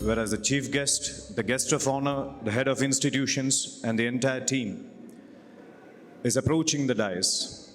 whereas the chief guest, the guest of honor, the head of institutions, and the entire team is approaching the dais.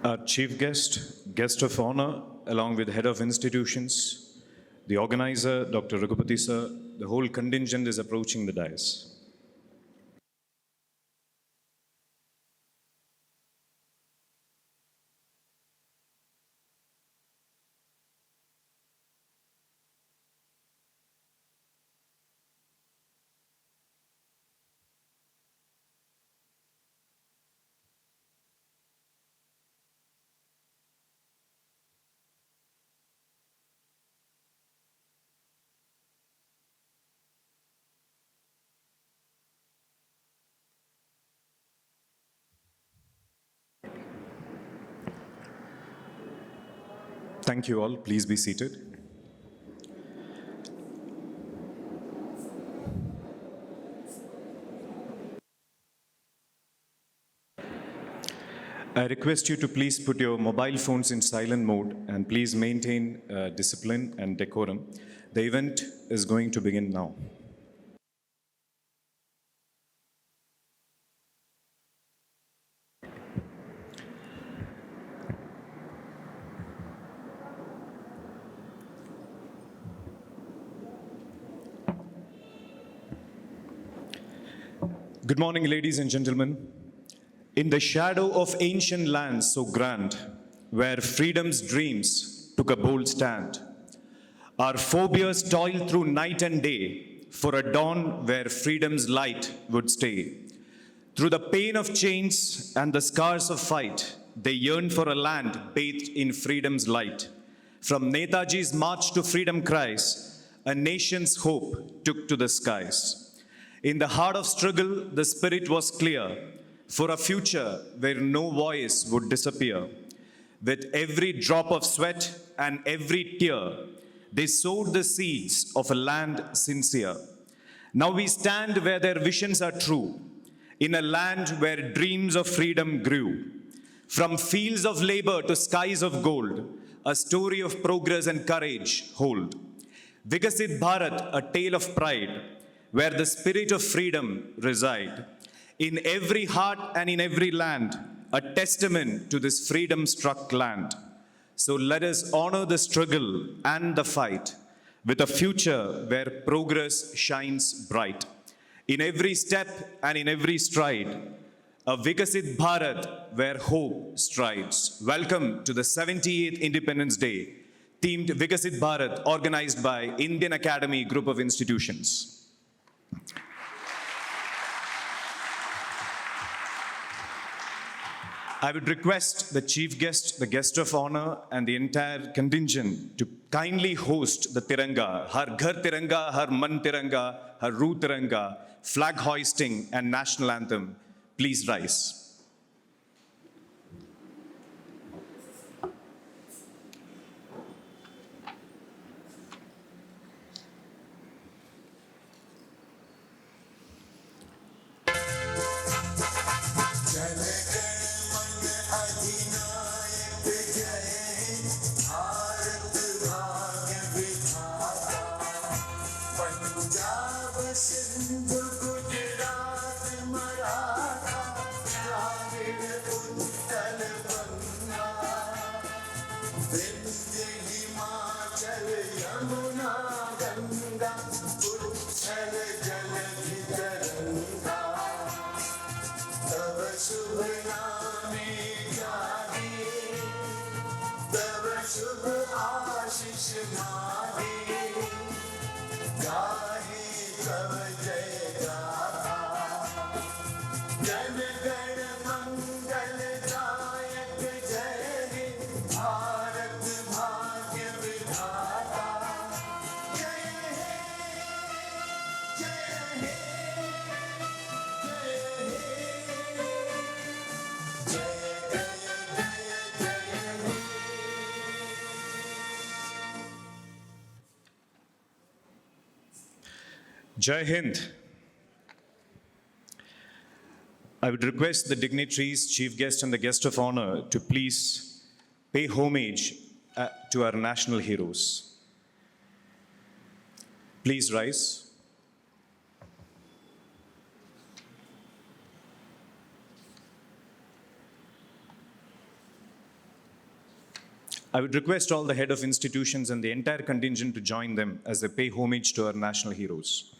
Our chief guest, guest of honor, along with head of institutions, the organizer, Dr. Raghupati sir, the whole contingent is approaching the dais. Thank you all. Please be seated. I request you to please put your mobile phones in silent mode and please maintain discipline and decorum. The event is going to begin now. Good morning, ladies and gentlemen. In the shadow of ancient lands so grand, where freedom's dreams took a bold stand, our forebears toiled through night and day for a dawn where freedom's light would stay. Through the pain of chains and the scars of fight, they yearned for a land bathed in freedom's light. From Netaji's march to freedom cries, a nation's hope took to the skies. In the heart of struggle, the spirit was clear, for a future where no voice would disappear. With every drop of sweat and every tear, they sowed the seeds of a land sincere. Now we stand where their visions are true, in a land where dreams of freedom grew. From fields of labor to skies of gold, a story of progress and courage hold. Vikasit Bharat, a tale of pride, where the spirit of freedom reside. In every heart and in every land, a testament to this freedom-struck land. So let us honor the struggle and the fight with a future where progress shines bright. In every step and in every stride, a Vikasit Bharat where hope strides. Welcome to the 78th Independence Day, themed Vikasit Bharat, organized by Indian Academy Group of Institutions. I would request the chief guest, the guest of honor, and the entire contingent to kindly host the Tiranga, Har Ghar Tiranga, Har Man Tiranga, Har Roo Tiranga, flag hoisting and national anthem. Please rise. शुभ आशीष नाहे गाहे तव जय गाथा जन गण मंगल दायक जय हे भारत भाग्य विधाता जय हे जय हे जय हे Jai Hind. I would request the dignitaries, chief guest and the guest of honor to please pay homage to our national heroes. Please rise. I would request all the head of institutions and the entire contingent to join them as they pay homage to our national heroes.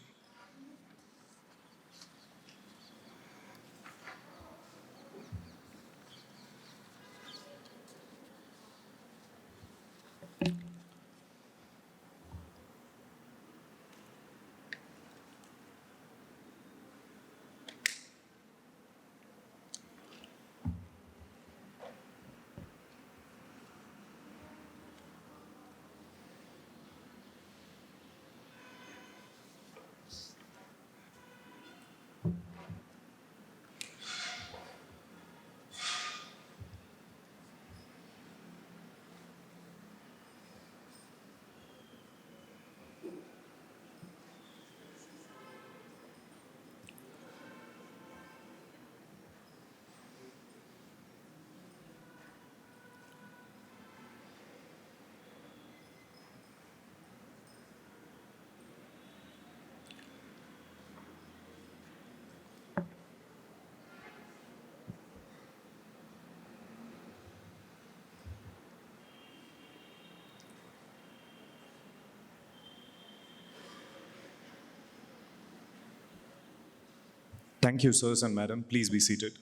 Thank you, sirs and madam. Please be seated.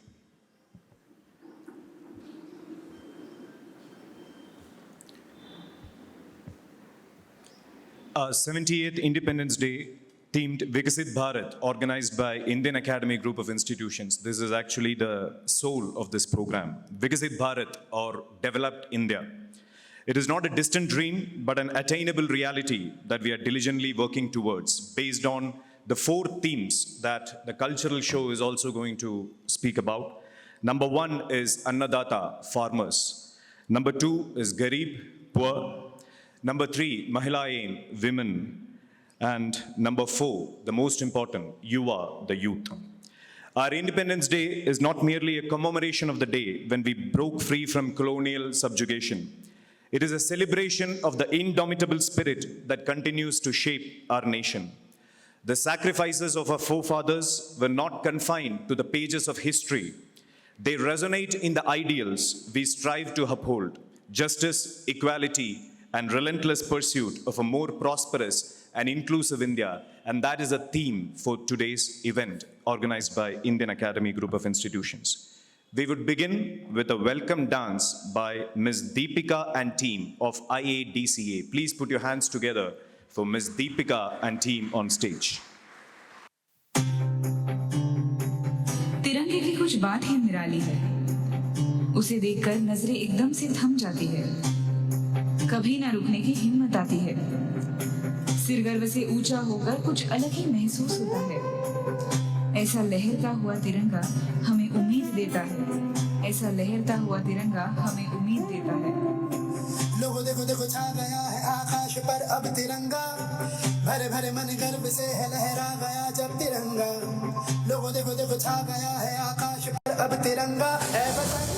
Our 78th Independence Day themed Vikasit Bharat, organized by Indian Academy Group of Institutions. This is actually the soul of this program. Vikasit Bharat, or Developed India. It is not a distant dream, but an attainable reality that we are diligently working towards, based on the 4 themes that the cultural show is also going to speak about. Number 1 is Annadata, farmers. Number 2 is Garib, poor. Number 3, Mahilayen, women. And number 4, the most important, Yuva, the youth. Our Independence Day is not merely a commemoration of the day when we broke free from colonial subjugation. It is a celebration of the indomitable spirit that continues to shape our nation. The sacrifices of our forefathers were not confined to the pages of history. They resonate in the ideals we strive to uphold: justice, equality, and relentless pursuit of a more prosperous and inclusive India. And that is a theme for today's event, organized by Indian Academy Group of Institutions. We would begin with a welcome dance by Ms. Deepika and team of IADCA. Please put your hands together for Ms. Deepika and team on stage. तिरंगे की कुछ बात ही निराली है, उसे देखकर नजरें एकदम से थम जाती है, कभी ना रुकने की हिम्मत आती है, सिर गर्व से ऊंचा होकर कुछ अलग ही महसूस होता है। ऐसा लहरता हुआ तिरंगा हमें उम्मीद देता है, ऐसा लहरता हुआ तिरंगा हमें उम्मीद देता है। लोगों देखो देखो छा गया है आकाश पर अब तिरंगा, भरे भरे मन गर्व से है लहरा गया जब तिरंगा। लोगों देखो देखो छा गया है आकाश पर अब तिरंगा, है वतन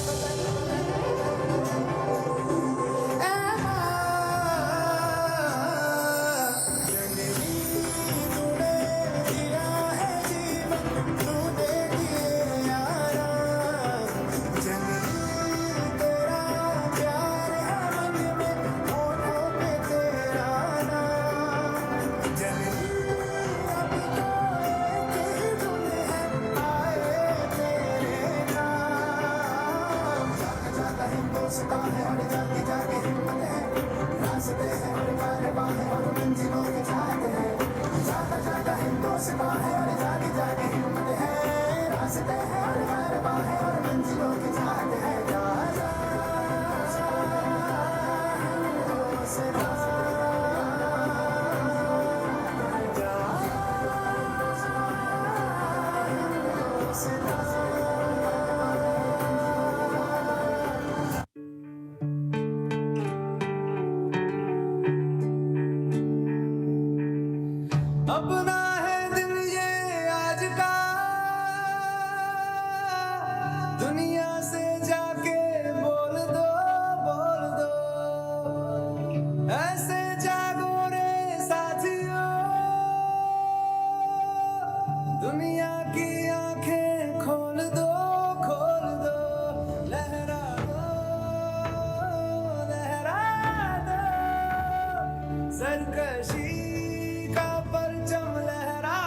सरकशी का परचम लहरा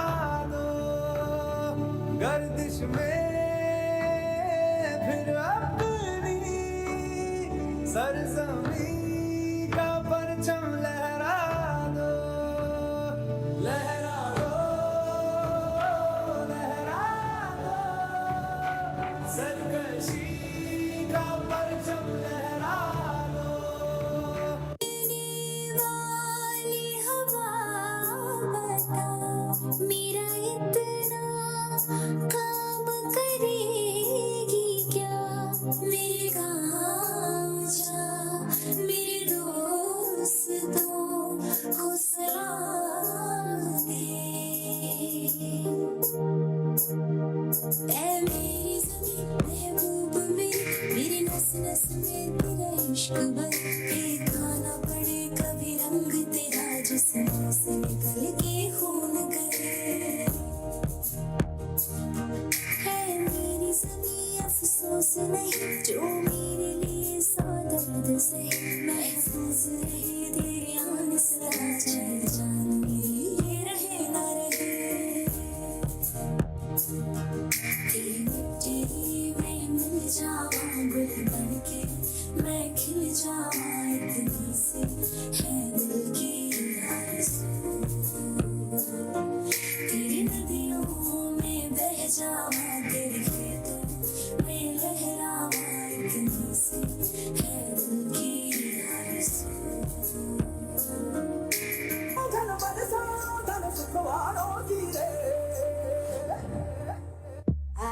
दो, गर्दिश में फिर अपनी सरजमी का परचम लहरा दो, लहरा दो, लहरा दो, सरकशी का परचम लहरा दो। वाली हवा बता, मेरा इतना काम करेगी क्या, मेरे गाँव जा, मेरे दोस्तों को सलाम दे। ऐ मेरी ज़मीं महबूब मेरी नस नस में तेरा इश्क भर, गाना पड़े कभी रंग तेरा जिस्म से निकल के खून करे। है मेरी ज़मीं अफसोस नहीं, जो मेरे लिए सौ दर्द से महफूज रहे तेरे आने से, चाहे जान मेरी ये रहे ना रहे। तेरी मिट्टी में मिल जाऊं गुल बनके, मैं खिल जाऊं इतनी सी है दिल की आरज़ू। तेरी नदियों में बह जाऊं, तेरे खेतों में लहराऊं इतनी सी है दिल की आरज़ू। धन बरसा धन सुखवानो धीरे,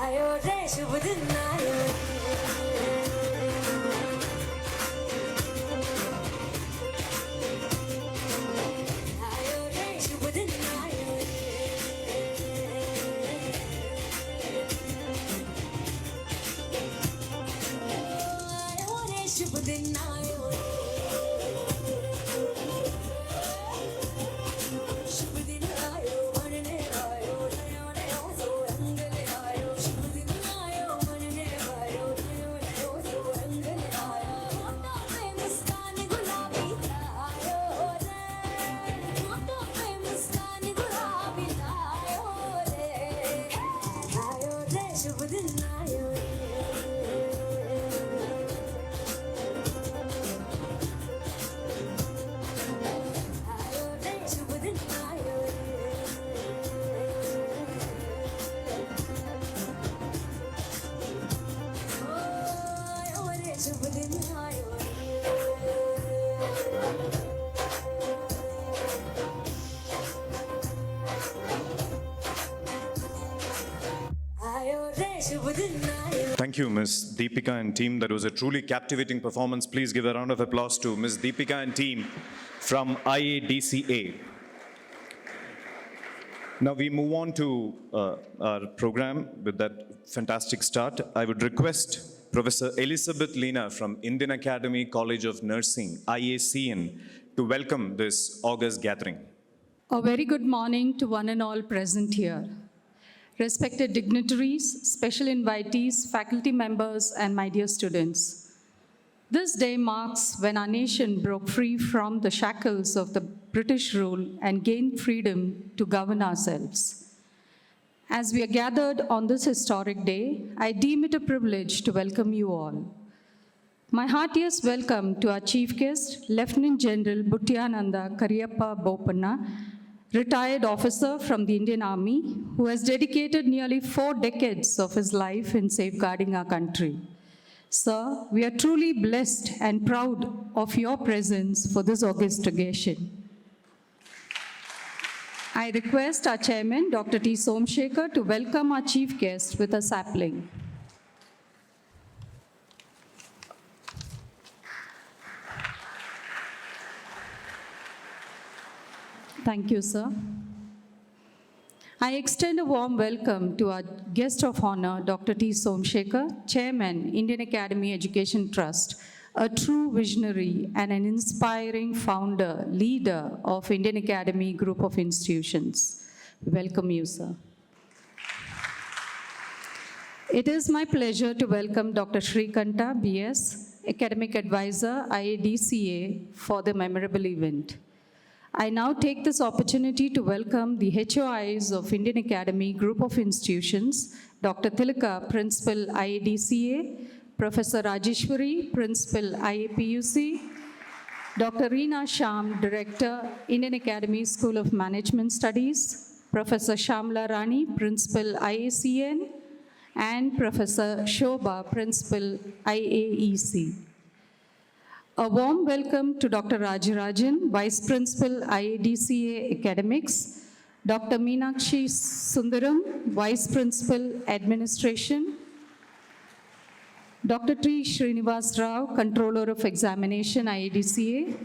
आयो रे शुभ दिन आयो रे, आयो रे शुभ दिन आयो रे, आयो रे शुभ दिन आयो रे, शुभ दिन आयो मनने आयो, नयो नयो सो रंग ले आयो, शुभ दिन आयो मनने आयो, नयो नयो सो रंग ले आयो। होठों पे मुस्कान गुलाबी आयो रे, होठों पे मुस्कान गुलाबी आयो रे, आयो रे शुभ दिन आयो रे, आयो रे शुभ दिन आयो रे, आयो रे शुभ दिन आयो रे, आयो रे शुभ दिन आयो। Thank you, Ms. Deepika and team. That was a truly captivating performance. Please give a round of applause to Ms. Deepika and team from IADCA. Now we move on to our program with that fantastic start. I would request Professor Elizabeth Lena from Indian Academy College of Nursing, IACN, to welcome this august gathering. A very good morning to one and all present here. Respected dignitaries, special invitees, faculty members, and my dear students. This day marks when our nation broke free from the shackles of the British rule and gained freedom to govern ourselves. As we are gathered on this historic day, I deem it a privilege to welcome you all. My heartiest welcome to our chief guest, Lieutenant General Buttiyananda Kariyappa Bopanna, retired officer from the Indian Army, who has dedicated nearly 4 decades of his life in safeguarding our country. Sir, we are truly blessed and proud of your presence for this august occasion. I request our chairman, Dr. T. Somshekar, to welcome our chief guest with a sapling. Thank you, sir. I extend a warm welcome to our guest of honor, Dr. T. Somshekar, Chairman, Indian Academy Education Trust, a true visionary and an inspiring founder, leader of Indian Academy Group of Institutions. Welcome you, sir. It is my pleasure to welcome Dr. Shrikanta, BS, Academic Advisor, IADCA, for the memorable event. I now take this opportunity to welcome the HOIs of Indian Academy Group of Institutions, Dr. Tilaka, Principal IADCA, Professor Rajeshwari, Principal IAPUC, Dr. Reena Sham, Director, Indian Academy School of Management Studies, Professor Shamla Rani, Principal IACN, and Professor Shobha, Principal IAEC. A warm welcome to Dr. Rajarajan, Vice Principal IADCA Academics, Dr. Meenakshi Sundaram, Vice Principal Administration, Dr. T. Srinivas Rao, Controller of Examination, IADCA,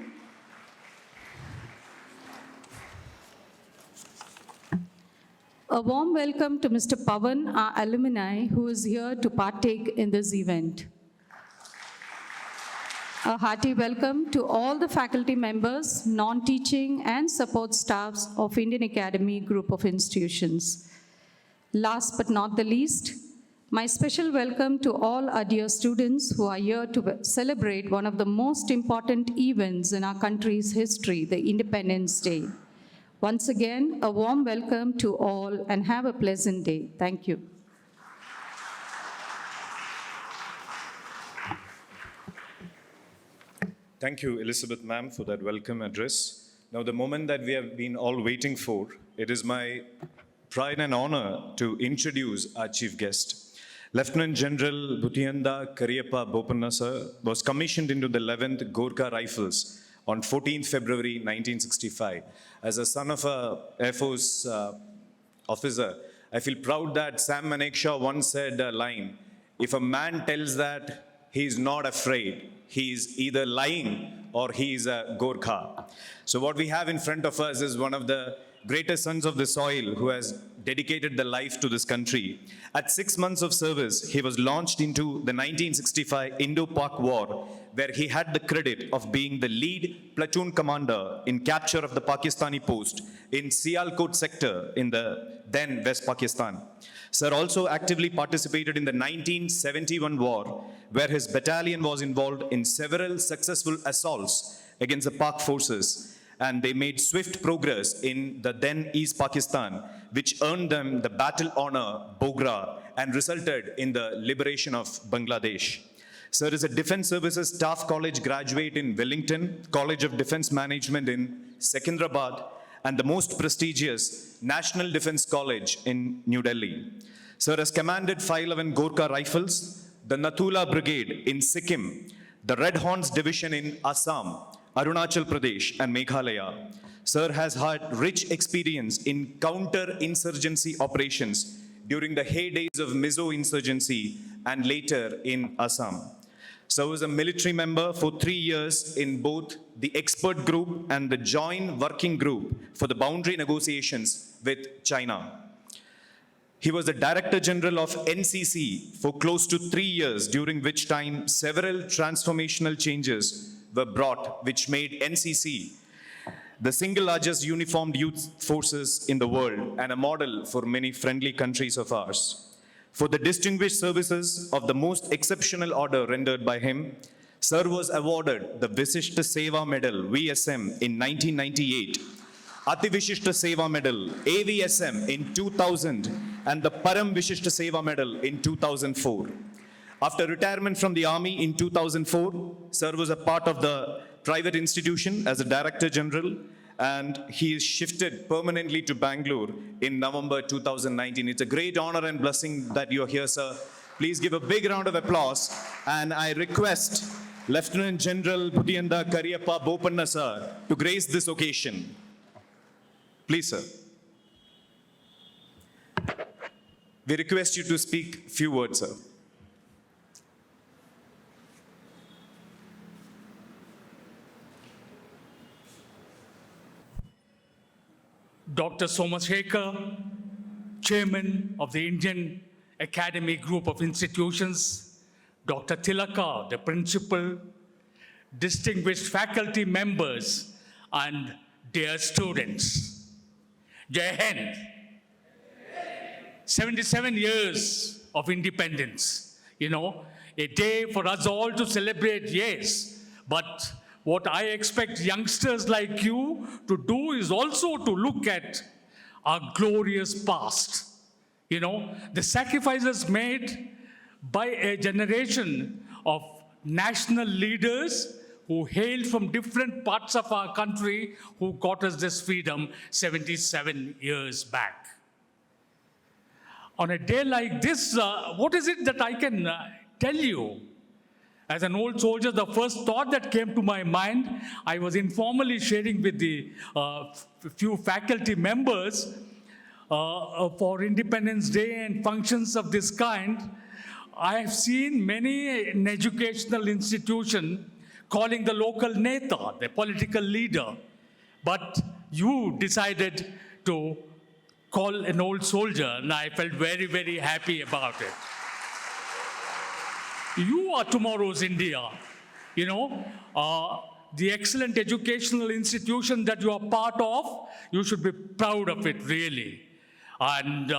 a warm welcome to Mr. Pavan, our alumni, who is here to partake in this event. A hearty welcome to all the faculty members, non-teaching and support staffs of Indian Academy Group of Institutions. Last but not the least, my special welcome to all our dear students who are here to celebrate one of the most important events in our country's history, the Independence Day. Once again, a warm welcome to all and have a pleasant day. Thank you. Thank you, Elizabeth ma'am, for that welcome address. Now, the moment that we have been all waiting for, it is my pride and honor to introduce our chief guest. Lieutenant General Bhutiyanda Kariyappa Bopanna sir was commissioned into the 11th Gorkha Rifles on 14th February 1965. As a son of a Air Force officer, I feel proud that Sam Manekshaw once said a line, if a man tells that he is not afraid, he is either lying or he is a Gorkha. So what we have in front of us is one of the greatest sons of the soil who has dedicated the life to this country. At 6 months of service, he was launched into the 1965 Indo-Pak War, where he had the credit of being the lead platoon commander in capture of the Pakistani post in Sialkot sector in the then West Pakistan. Sir also actively participated in the 1971 war, where his battalion was involved in several successful assaults against the Pak forces, and they made swift progress in the then East Pakistan, which earned them the battle honor Bogra and resulted in the liberation of Bangladesh. Sir is a Defense Services Staff College graduate in Wellington, College of Defense Management in Secunderabad, and the most prestigious National Defense College in New Delhi. Sir has commanded 511 Gorkha Rifles, the Nathula Brigade in Sikkim, the Red Horns Division in Assam, Arunachal Pradesh and Meghalaya. Sir has had rich experience in counter-insurgency operations during the heydays of Mizo insurgency and later in Assam. Sir was a military member for 3 years in both the expert group and the joint working group for the boundary negotiations with China. He was the Director General of NCC for close to 3 years, during which time several transformational changes were brought, which made NCC the single largest uniformed youth forces in the world and a model for many friendly countries of ours. For the distinguished services of the most exceptional order rendered by him, Sir was awarded the Visishta Seva Medal, VSM, in 1998, Ati Vishishta Seva Medal, AVSM, in 2000, and the Param Vishishta Seva Medal in 2004. After retirement from the army in 2004, Sir was a part of the private institution as a Director General, and he is shifted permanently to Bangalore in November 2019. It's a great honor and blessing that you're here, sir. Please give a big round of applause, and I request Lieutenant General Bhutiyanda Kariyappa Bopanna, sir, to grace this occasion. Please, sir. We request you to speak few words, sir. Dr. Somashekhar, Chairman of the Indian Academy Group of Institutions, Dr. Tilaka, the Principal, distinguished faculty members, and dear students. Jai Hind. 77 years of independence, a day for us all to celebrate, yes, but what I expect youngsters like you to do is also to look at our glorious past. You know, the sacrifices made by a generation of national leaders who hailed from different parts of our country who got us this freedom 77 years back. On a day like this, what is it that I can tell you? As an old soldier, the first thought that came to my mind, I was informally sharing with the few faculty members for Independence Day and functions of this kind. I have seen many an educational institution calling the local neta, the political leader, but you decided to call an old soldier, and I felt very, very happy about it. You are tomorrow's India. You know, the excellent educational institution that you are part of, you should be proud of it, really. And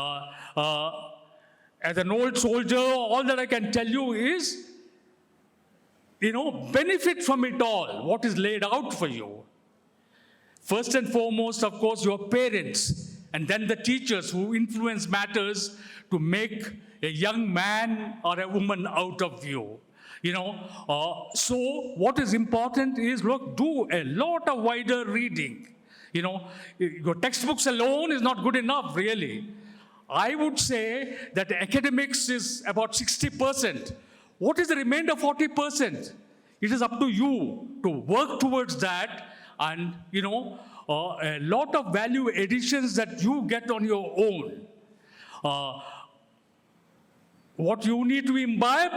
as an old soldier, all that I can tell you is, you know, benefit from it all, what is laid out for you. First and foremost, of course, your parents, and then the teachers who influence matters to make a young man or a woman out of you. You know, so what is important is, look, do a lot of wider reading. You know, your textbooks alone is not good enough, really. I would say that academics is about 60%. What is the remainder 40%? It is up to you to work towards that, and, you know, a lot of value additions that you get on your own. What you need to imbibe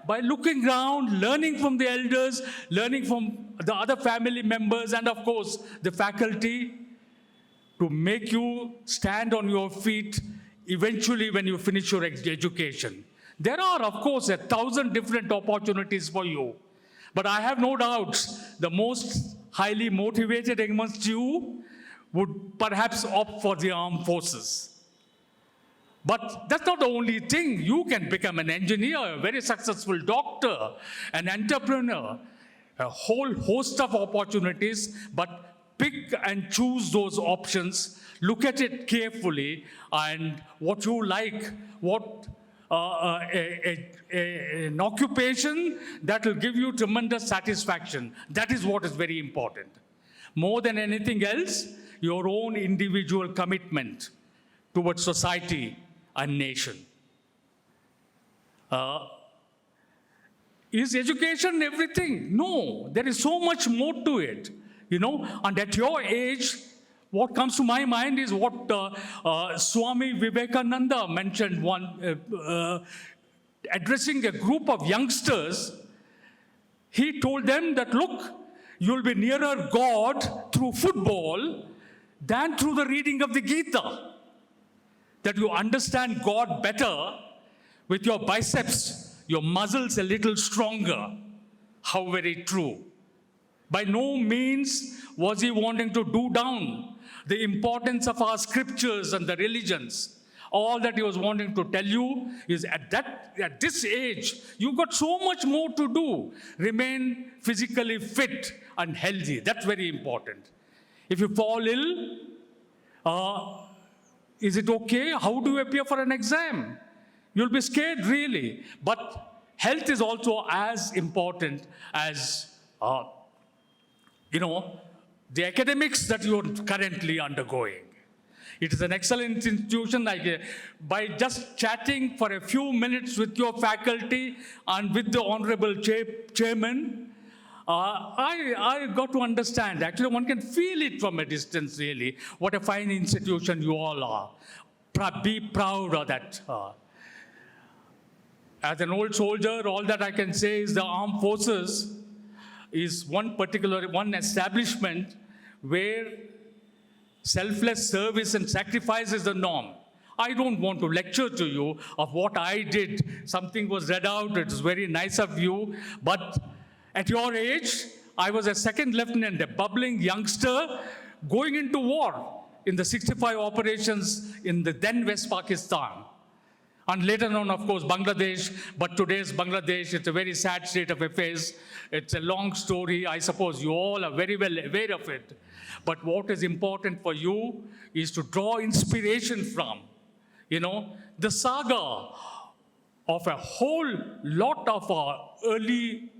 by looking around, learning from the elders, learning from the other family members, and of course, the faculty, to make you stand on your feet eventually when you finish your education. There are, of course, 1,000 different opportunities for you. But I have no doubts the most highly motivated amongst you would perhaps opt for the armed forces. But that's not the only thing. You can become an engineer, a very successful doctor, an entrepreneur, a whole host of opportunities, but pick and choose those options, look at it carefully, and what you like, what an occupation that will give you tremendous satisfaction. That is what is very important. More than anything else, your own individual commitment towards society and nation. Is education everything? No, there is so much more to it. You know, and at your age, what comes to my mind is what Swami Vivekananda mentioned addressing a group of youngsters. He told them that, look, you'll be nearer God through football than through the reading of the Gita. That you understand God better with your biceps, your muscles a little stronger. How very true. By no means was he wanting to do down the importance of our scriptures and the religions. All that he was wanting to tell you is at this age, you've got so much more to do. Remain physically fit and healthy. That's very important. If you fall ill, is it okay? How do you appear for an exam? You'll be scared, really. But health is also as important as, the academics that you're currently undergoing. It is an excellent institution. By just chatting for a few minutes with your faculty and with the Honorable Chairman, I got to understand. Actually, one can feel it from a distance, really, what a fine institution you all are. Be proud of that. As an old soldier, all that I can say is the armed forces is one establishment where selfless service and sacrifice is the norm. I don't want to lecture to you of what I did. Something was read out. It was very nice of you. But at your age, I was a second lieutenant, a bubbling youngster going into war in the 65 operations in the then West Pakistan. And later on, of course, Bangladesh, but today's Bangladesh, it's a very sad state of affairs. It's a long story. I suppose you all are very well aware of it. But what is important for you is to draw inspiration from, the saga of a whole lot of our early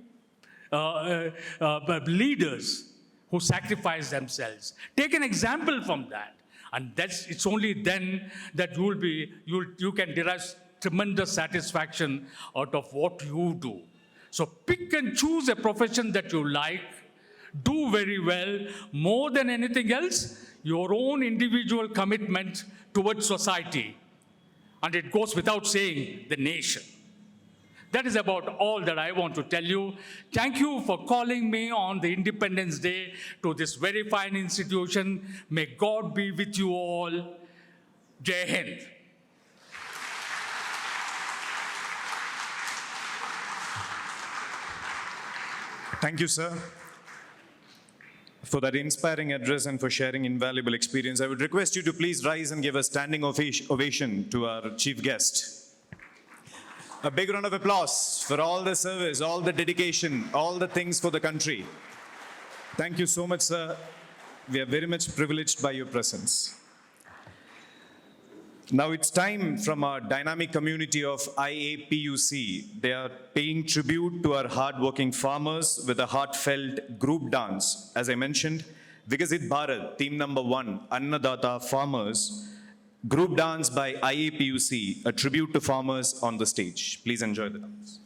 leaders who sacrificed themselves. Take an example from that. And it's only then that you can derive tremendous satisfaction out of what you do. So pick and choose a profession that you like, do very well. More than anything else, your own individual commitment towards society. And it goes without saying, the nation. That is about all that I want to tell you. Thank you for calling me on the Independence Day to this very fine institution. May God be with you all. Jai Hind. Thank you, sir, for that inspiring address and for sharing invaluable experience. I would request you to please rise and give a standing ovation to our chief guest. A big round of applause for all the service, all the dedication, all the things for the country. Thank you so much, sir. We are very much privileged by your presence. Now it's time from our dynamic community of IAPUC. They are paying tribute to our hardworking farmers with a heartfelt group dance. As I mentioned, Vikasit Bharat, team number 1, Annadata Farmers, group dance by IAPUC, a tribute to farmers on the stage. Please enjoy the dance.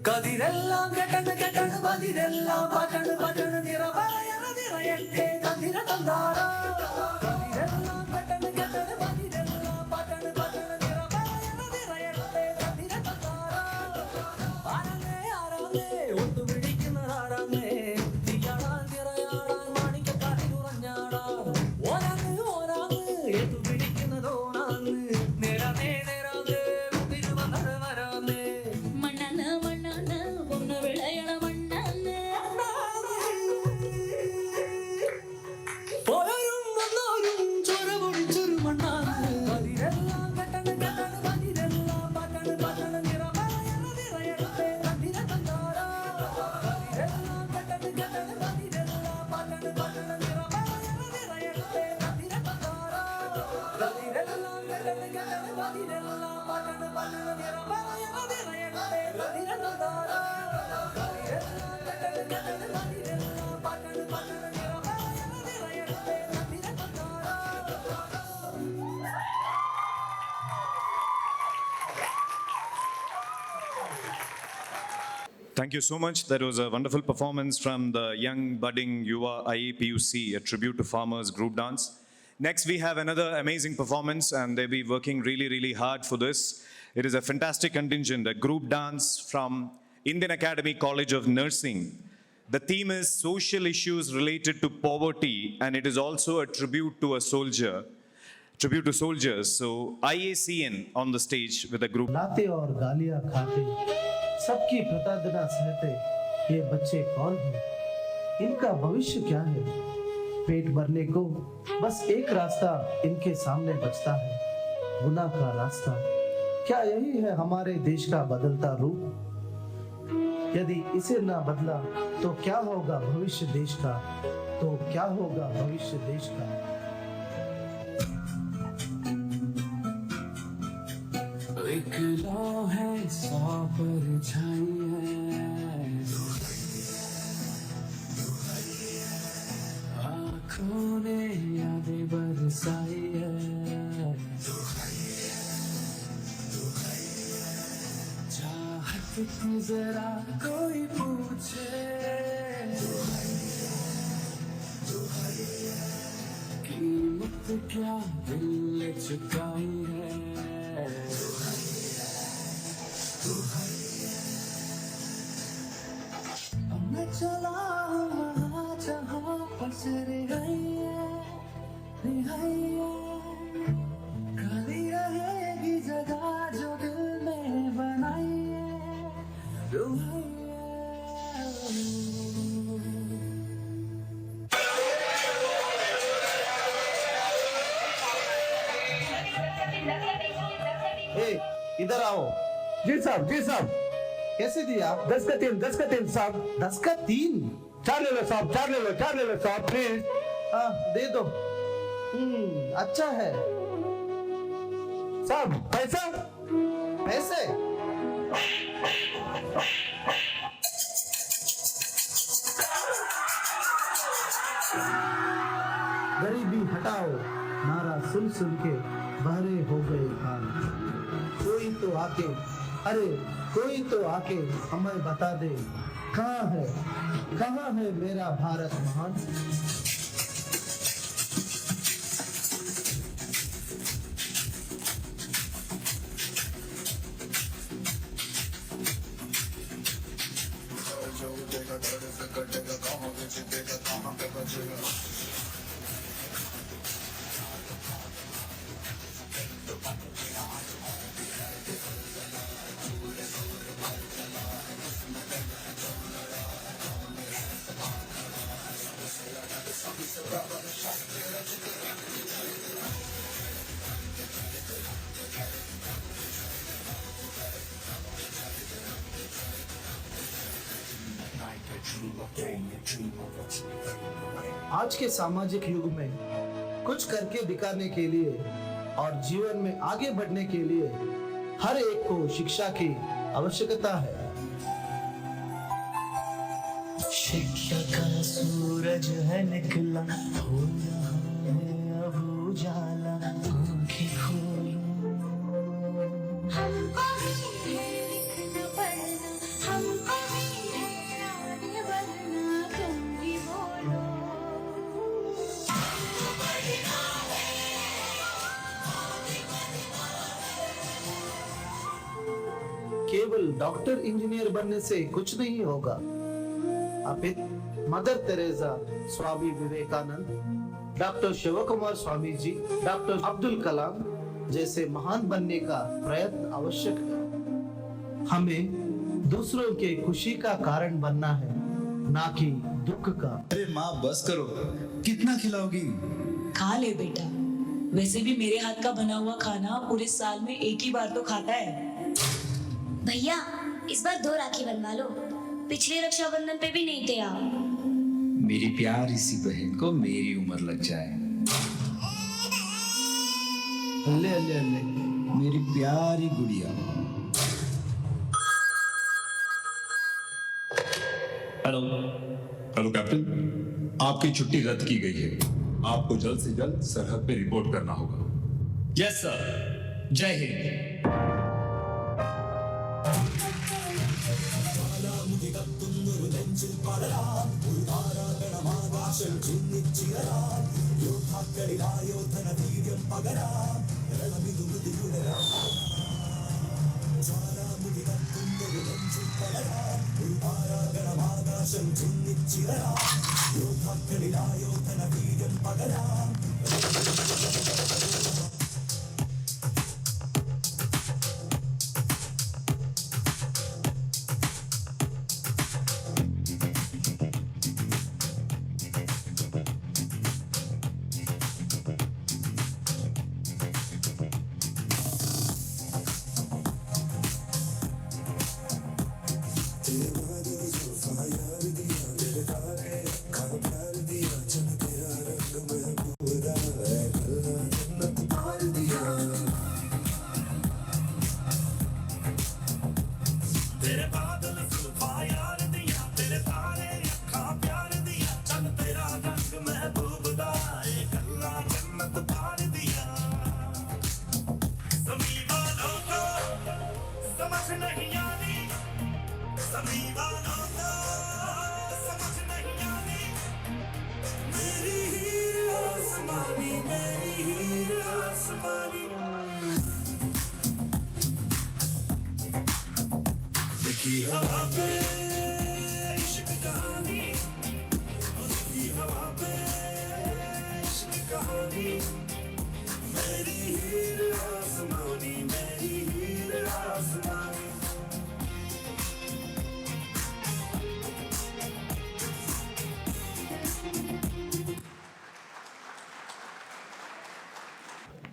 കതിരെല്ലാം കെട്ടണ് കെട്ടണ് പതിരെല്ലാം പറ്റണ് പറ്റണ് നിറ നിറയട്ടെ തന്നിര തന്നാറ കതിരെല്ലാം ആരാന്നേ ഒത്തു പിടിക്കുന്നതാരാന്നേ തീയാടാൻ തിറയാടാൻ മാണിക്കക്കാരി കുറഞ്ഞാടാൻ ഓരാന്ന് ഓരാന്ന് ഏത്തു പിടിക്കുന്നതോണാന്ന് നേരാന്നേ നേരാന്നേ തിരുവന്നര വരാന്നേ മണ്ണാന്ന് മണ്ണാന്ന് ഒന്ന് വിളയണ മണ്ണാന്ന് പോരും വന്നോരും ചോര പൊടിച്ചൊരു മണ്ണാന്ന് പതിരെല്ലാം കെട്ടണ് കെട്ടണ് പതിരെല്ലാം പാട്ടണ് പാട്ടണ് നിറമറയണ നിറയട്ടെ കതിര തന്നാരാ പതിരെല്ലാം കെട്ടണ് കെട്ടണ് പതിരെല്ലാം പാട്ടണ് പാട്ടണ് നിറമറയണ നിറയട്ടെ കതിര തന്നാരാ പതിരെല്ലാം കെട്ടണ് കെട്ടണ് പതിരെല്ലാം പാട്ടണ് പാട്ടണ് നിറമറയണ നിറയട്ടെ കതിര തന്നാരാ പതിരെല്ലാം കെട്ടണ് കെട്ടണ് പതിരെല്ലാം പാട്ടണ് പാട്ടണ് നിറമറയണ നിറയട്ടെ കതിര തന്നാരാ. Thank you so much. That was a wonderful performance from the young budding Yuva IAPUC, a tribute to farmers group dance. Next, we have another amazing performance, and they'll be working really, really hard for this. It is a fantastic contingent, a group dance from Indian Academy College of Nursing. The theme is social issues related to poverty, and it is also a tribute to a soldier, tribute to soldiers. So IACN on the stage with a group. लाते और गालियां खाते सबकी प्रताड़ना सहते ये बच्चे कौन हैं इनका भविष्य क्या है पेट भरने को बस एक रास्ता इनके सामने बचता है गुनाह का रास्ता क्या यही है हमारे देश का बदलता रूप यदि इसे ना बदला तो क्या होगा भविष्य देश का तो क्या होगा भविष्य देश का एक लौ है सौ परछाई है आँखों ने यादें बरसाई है चाहत की जरा कोई पूछे कीमत क्या दिल ने चुकाई है अब मैं चला हूँ वहाँ जहाँ बस रिहाइए खाली रहेगी जगह जो दिल में बनाइए ए, इधर आओ जी साहब कैसे दिया 10 का 3 साहब 10 का 3 4 ले लो साहब 4 ले लो साहब प्लीज हाँ दे दो अच्छा है साहब पैसा पैसे गरीबी हटाओ नारा सुन सुन के बहरे हो गए कान कोई तो आके अरे कोई तो आके हमें बता दे कहाँ है मेरा भारत महान आज के सामाजिक युग में कुछ करके दिखाने के लिए और जीवन में आगे बढ़ने के लिए हर एक को शिक्षा की आवश्यकता है शिक्षा का सूरज है निकला हो रहा है अब उजाला आँखें खोलो हमको भी है लिखना पढ़ना हमको भी है आगे बढ़ना तुम भी बोलो केवल केवल डॉक्टर इंजीनियर बनने से कुछ नहीं होगा, अपित mother Teresa, Swami Vivekananda, doctor Shiv Kumar Swami ji, doctor Abdul Kalam जैसे महान बनने का प्रयत्न आवश्यक है। हमें दूसरों के खुशी का कारण बनना है, ना कि दुख का। अरे माँ बस करो, कितना खिलाओगी? खा ले बेटा, वैसे भी मेरे हाथ का बना हुआ खाना पूरे साल में एक ही बार तो खाता है। भैया इस बार 2 राखी बनवा लो, पिछले रक्षाबंधन पे भी नहीं थे आप। मेरी प्यारी सी बहन को मेरी उम्र लग जाए। अल्ले अल्ले अल्ले, मेरी प्यारी गुड़िया। हेलो हेलो कैप्टन, आपकी छुट्टी रद्द की गई है। आपको जल्द से जल्द सरहद पे रिपोर्ट करना होगा। यस सर, जय Hind.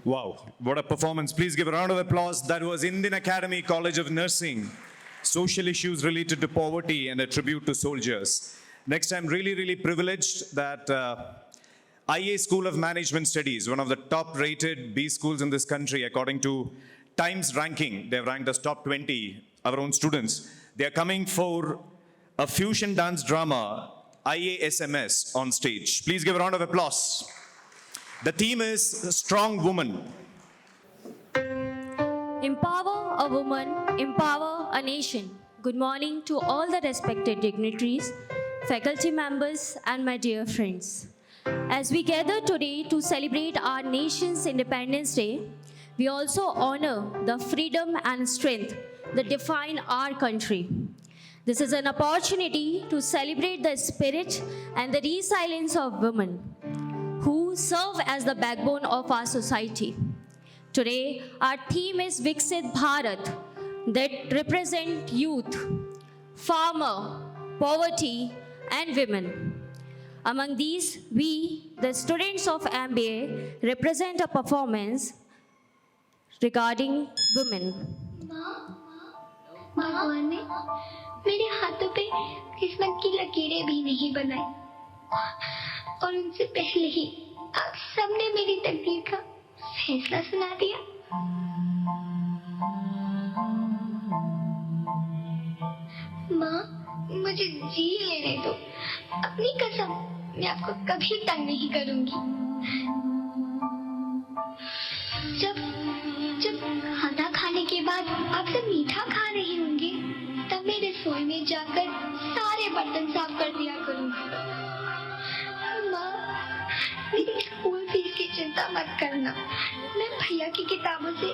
Wow, what a performance. Please give a round of applause. That was Indian Academy College of Nursing. Social issues related to poverty and a tribute to soldiers. Next, I'm really privileged that IA School of Management Studies, one of the top-rated B schools in this country, according to Times ranking, they've ranked as top 20, our own students. They are coming for a fusion dance drama, IASMS, on stage. Please give a round of applause. The theme is Strong Woman. Empower a woman, empower a nation. Good morning to all the respected dignitaries, faculty members, and my dear friends. As we gather today to celebrate our nation's Independence Day, we also honor the freedom and strength that define our country. This is an opportunity to celebrate the spirit and the resilience of women who serve as the backbone of our society. Today, our theme is Viksit Bharat, that represent youth, farmer, poverty, and women. Among these, we, the students of MBA, represent a performance regarding women. भगवान ने मेरे हाथों पे किस्मत की लकीरें भी नहीं बनाई और उनसे पहले ही आप सबने मेरी तकदीर का फैसला सुना दिया। माँ, मुझे जी लेने दो। अपनी कसम, मैं आपको कभी तंग नहीं करूंगी। जब खाना खाने के बाद आप सब मीठा खा रहे होंगे, तब मैं रसोई में जाकर सारे बर्तन साफ कर दिया करूंगी। माँ, मेरी स्कूल फीस की चिंता मत करना, मैं भैया की किताबों से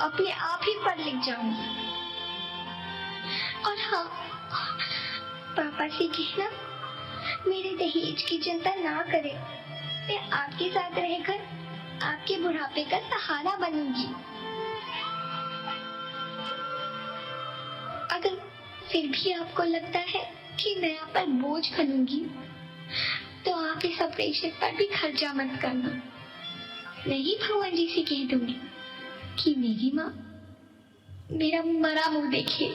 अपने आप ही पढ़ लिख जाऊंगी। और हाँ, पापा से कहना मेरे दहेज की चिंता ना करे। मैं आपके साथ रहकर आपके बुढ़ापे का सहारा बनूंगी। अगर फिर भी आपको लगता है कि मैं आप पर बोझ बनूंगी, तो आप इस ऑपरेशन पर भी खर्चा मत करना। मैं ही भगवान जी से कह दूंगी कि मेरी माँ मेरा मरा मुंह देखे।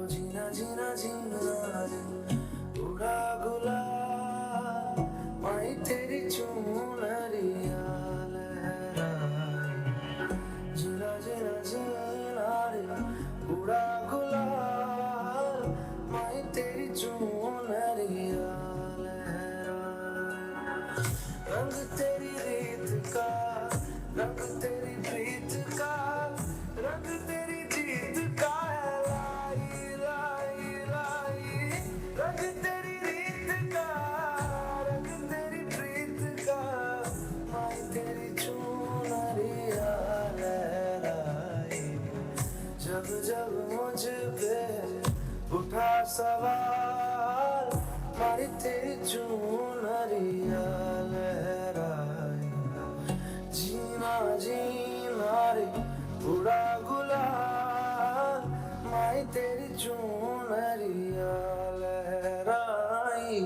जीना जीना जीना उड़ा गुलाल माई तेरी चुनरिया लहराए। जीना जीना जीना रे उड़ा गुलाल माई तेरी चुनरिया लहराए। रंग तेरी रीत का, रंग तेरी प्रीत का, रंग तेरी जीत का है लाई लाई लाई। रंग तेरी रीत का, रंग तेरी प्रीत का, माई तेरी चुनरिया लहराए। जब जब मुझ पे उठा सवाल, मारी तेरी चुनरिया लहराए। जीना जीना रे उड़ा गुलाल माई तेरी चुनरिया लहराई।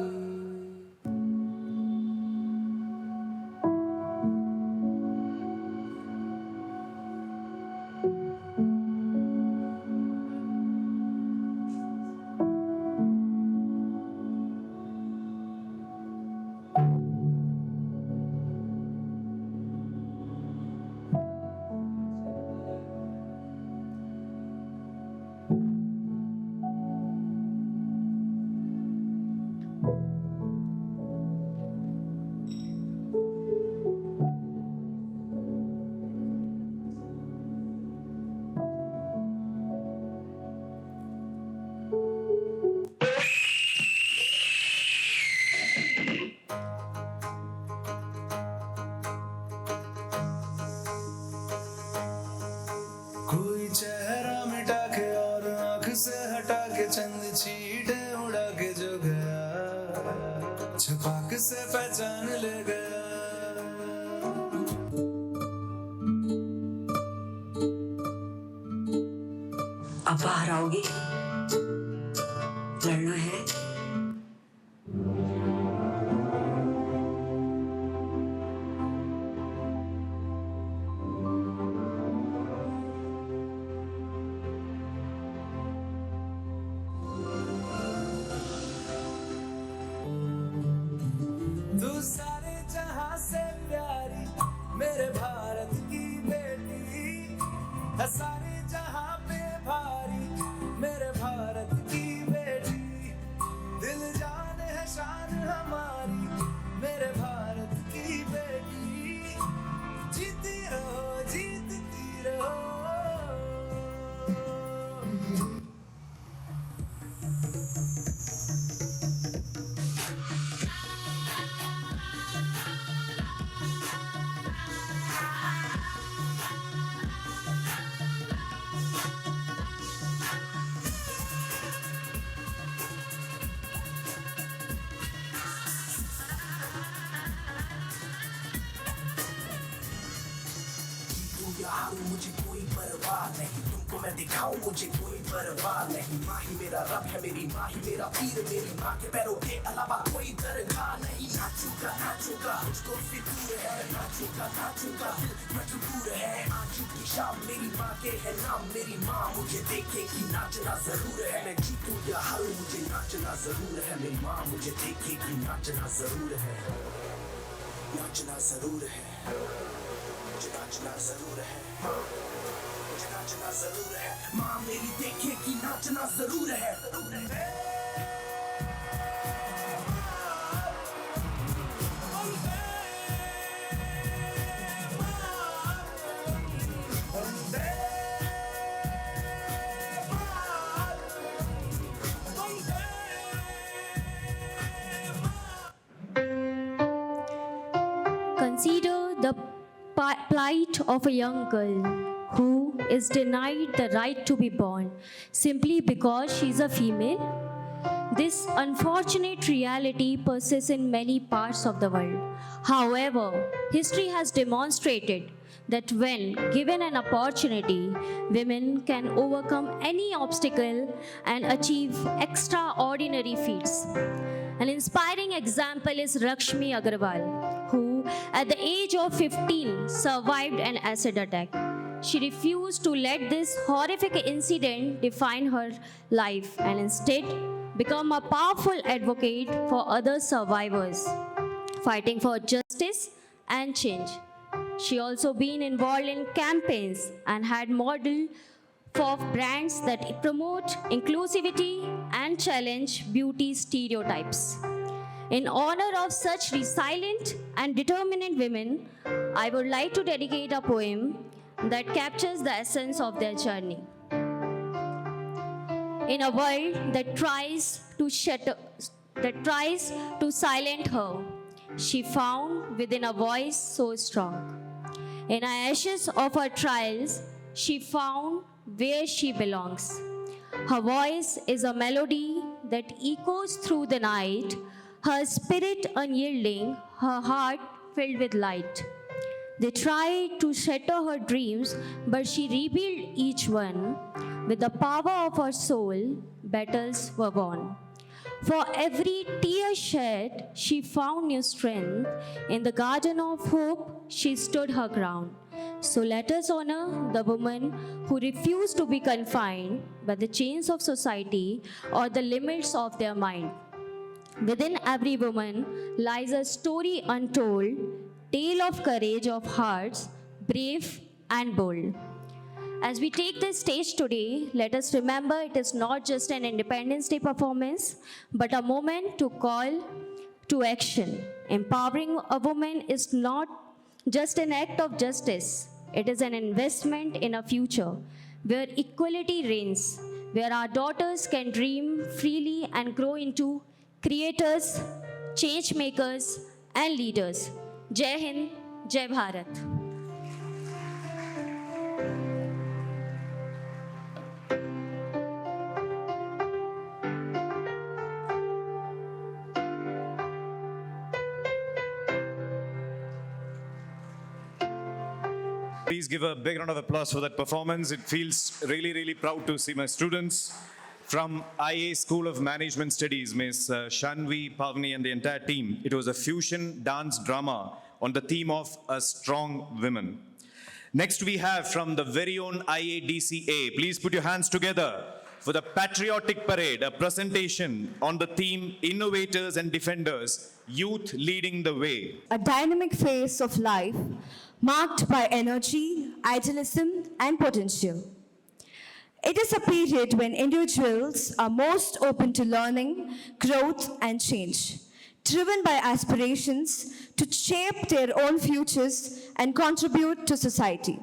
कोई चेहरा मिटा के और आंख से हटा के चंद चीटे उड़ा के जो गया, छपाक से पहचान ले गया। अब बाहर आओगे? लड़ना है? तू सारे जहां से प्यारी मेरे भारत की बेटी है, सारे जहां पे भारी मेरे भारत की बेटी। दिल जान है शान हमारी मेरे भारत की बेटी। जीती रहो जीतती रहो। मुझे कोई परवाह नहीं, तुमको मैं दिखाऊं मुझे कोई परवाह नहीं। माँ ही मेरा रब है, मेरी माँ ही मेरा पीर, मेरी माँ के पैरों के अलावा कोई दरगाह नहीं। नाचूंगा नाचूंगा मुझको फिक्र है, नाचूंगा नाचूंगा दिल मजबूर है। आज की शाम मेरी माँ के है नाम, मेरी माँ मुझे देखेगी नाचना जरूर है। मैं जीतूं या हारूं मुझे नाचना जरूर है। मेरी माँ मुझे देखेगी नाचना जरूर है, नाचना जरूर है, मुझे नाचना जरूर है, मुझे नाचना जरूर है। माँ मेरी देखेगी नाचना जरूर है, जरूर है। plight of a young girl who is denied the right to be born simply because she's a female. This unfortunate reality persists in many parts of the world. However, history has demonstrated that when given an opportunity, women can overcome any obstacle and achieve extraordinary feats. An inspiring example is Lakshmi Agarwal, who at the age of 15 survived an acid attack. She refused to let this horrific incident define her life and instead become a powerful advocate for other survivors, fighting for justice and change. She also been involved in campaigns and had modeled for brands that promote inclusivity and challenge beauty stereotypes. In honor of such resilient and determined women, I would like to dedicate a poem that captures the essence of their journey. In a world that tries to silence her, she found within a voice so strong. In the ashes of her trials, she found where she belongs. Her voice is a melody that echoes through the night, her spirit unyielding, her heart filled with light. They tried to shatter her dreams, but she rebuilt each one. With the power of her soul, battles were won. For every tear shed, she found new strength. In the garden of hope, she stood her ground. So let us honor the woman who refused to be confined by the chains of society or the limits of their mind. Within every woman lies a story untold, tale of courage of hearts, brave and bold. As we take this stage today, let us remember it is not just an Independence Day performance, but a moment to call to action. Empowering a woman is not just an act of justice, it is an investment in a future where equality reigns, where our daughters can dream freely and grow into creators, change makers, and leaders. Jai Hind, Jai Bharat. Please give a big round of applause for that performance. It feels really, really proud to see my students from IA School of Management Studies, Ms. Shanvi, Pavni, and the entire team. It was a fusion dance drama on the theme of a strong woman. Next, we have from the very own IADCA. Please put your hands together for the Patriotic Parade, a presentation on the theme Innovators and Defenders, Youth Leading the Way. A dynamic phase of life marked by energy, idealism, and potential. It is a period when individuals are most open to learning, growth, and change, driven by aspirations to shape their own futures and contribute to society.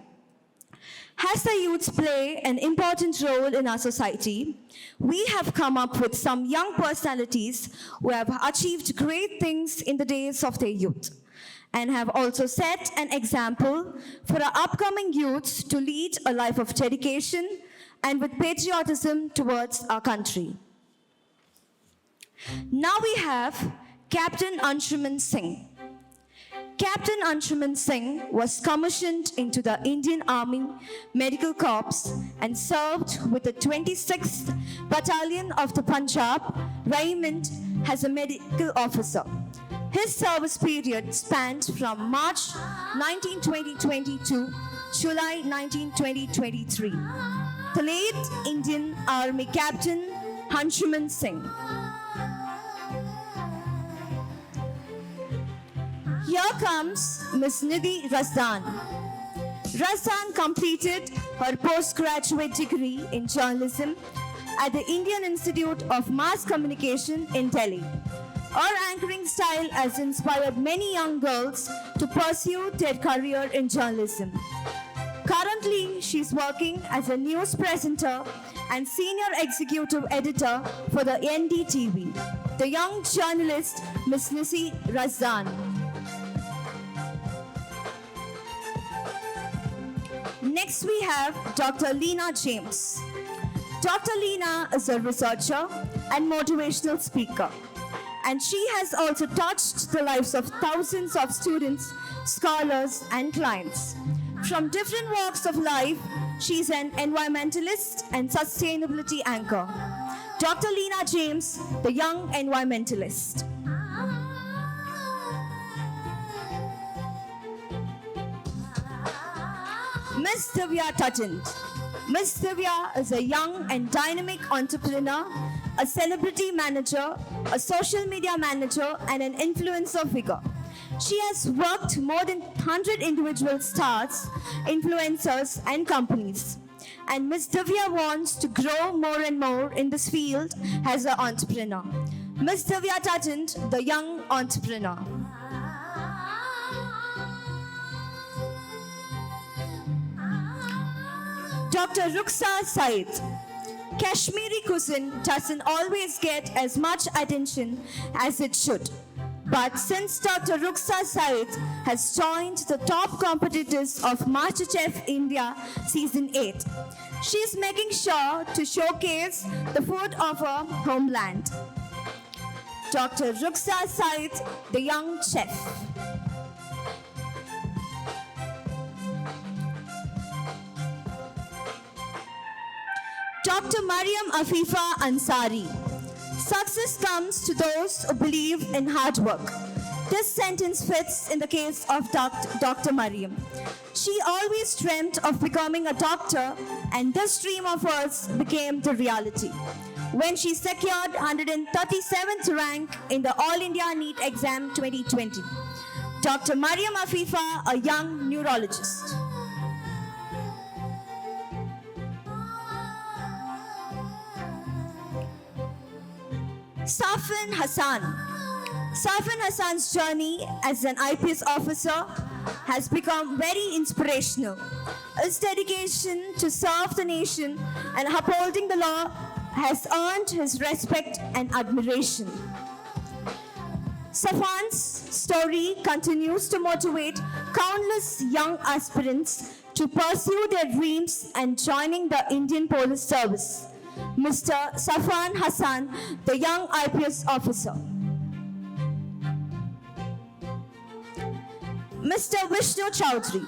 As the youths play an important role in our society, we have come up with some young personalities who have achieved great things in the days of their youth, and have also set an example for our upcoming youths to lead a life of dedication and with patriotism towards our country. Now we have Captain Anshuman Singh. Captain Anshuman Singh was commissioned into the Indian Army Medical Corps and served with the 26th Battalion of the Punjab Regiment as a medical officer. His service period spanned from March 1920 to July 1923. The late Indian Army Captain Anshuman Singh. Here comes Ms. Nidhi Razdan. Razdan completed her postgraduate degree in journalism at the Indian Institute of Mass Communication in Delhi. Her anchoring style has inspired many young girls to pursue their career in journalism. Currently, she's working as a news presenter and senior executive editor for the NDTV. The young journalist, Ms. Nidhi Razdan. Next, we have Dr. Leena James. Dr. Leena is a researcher and motivational speaker, and she has also touched the lives of thousands of students, scholars, and clients. From different walks of life, she's an environmentalist and sustainability anchor. Dr. Leena James, the young environmentalist. Miss Divya Tatand. Miss Divya is a young and dynamic entrepreneur, a celebrity manager, a social media manager, and an influencer figure. She has worked more than 100 individual stars, influencers, and companies. And Miss Divya wants to grow more and more in this field as an entrepreneur. Miss Divya Tatand, the young entrepreneur. Dr. Ruksa Said. Kashmiri cuisine doesn't always get as much attention as it should. But since Dr. Ruksa Said has joined the top competitors of MasterChef India Season 8, she is making sure to showcase the food of her homeland. Dr. Ruksa Said, the young chef. Dr. Mariam Afifa Ansari. Success comes to those who believe in hard work. This sentence fits in the case of Dr. Mariam. She always dreamt of becoming a doctor, and this dream of hers became the reality when she secured 137th rank in the All India NEET exam 2020. Dr. Mariam Afifa, a young neurologist. Safin Hassan. Safin Hassan's journey as an IPS officer has become very inspirational. His dedication to serve the nation and upholding the law has earned his respect and admiration. Safan's story continues to motivate countless young aspirants to pursue their dreams and joining the Indian Police Service. Mr. Safan Hassan, the young IPS officer. Mr. Vishnu Chaudhary.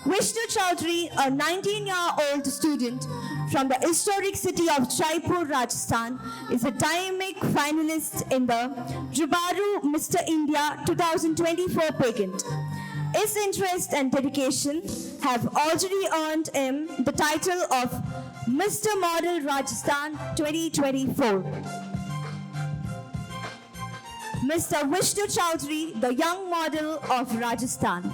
Vishnu Chaudhary, a 19-year-old student from the historic city of Jaipur, Rajasthan, is a dynamic finalist in the Rubaru Mr. India 2024 pageant. His interest and dedication have already earned him the title of Mr. Model Rajasthan 2024. Mr. Vishnu Chaudhary, the young model of Rajasthan.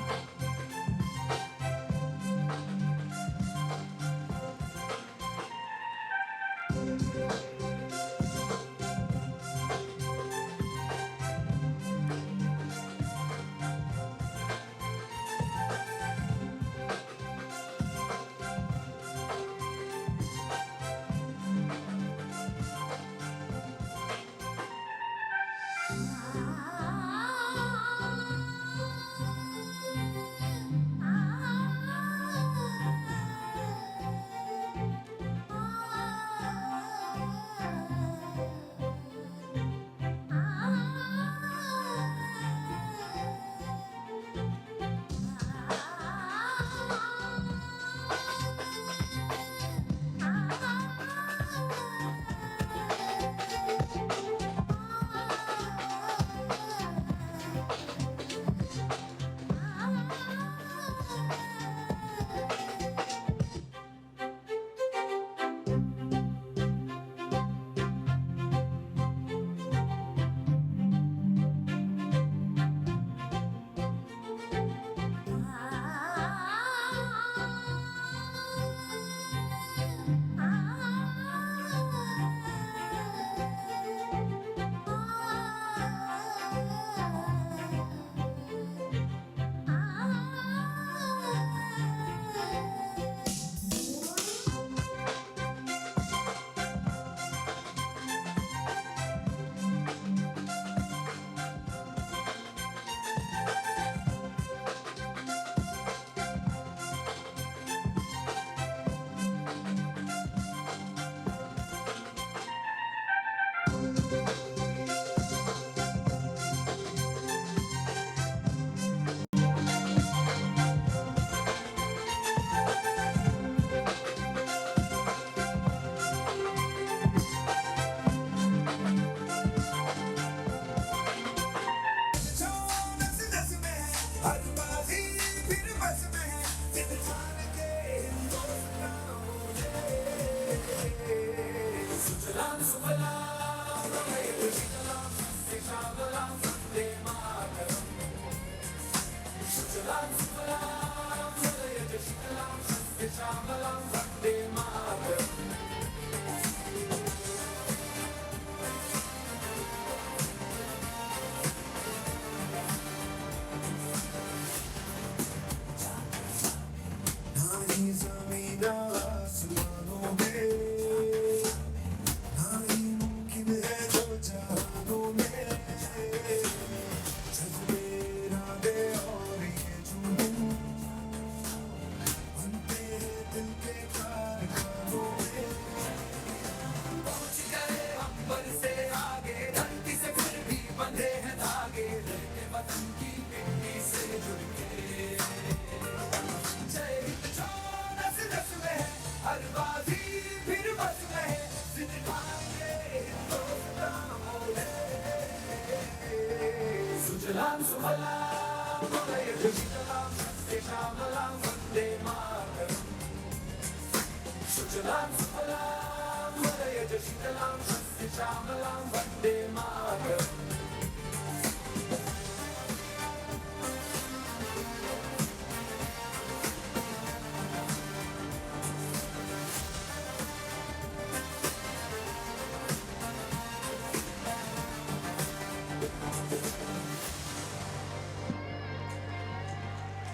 सुजलां सुफलां मलयज शीतलां सस्य श्यामलां Vande Mataram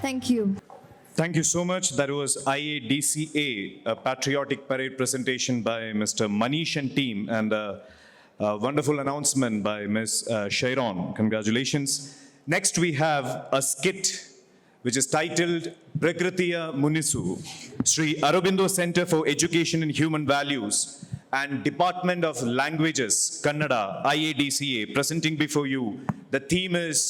Thank you. Thank you so much. That was IADCA, a patriotic parade presentation by Mr. Manish and team, and a wonderful announcement by Ms. Shairon. Congratulations. Next, we have a skit which is titled Prakritiya Munisu, Sri Aurobindo Center for Education and Human Values and Department of Languages, Kannada, IADCA, presenting before you. The theme is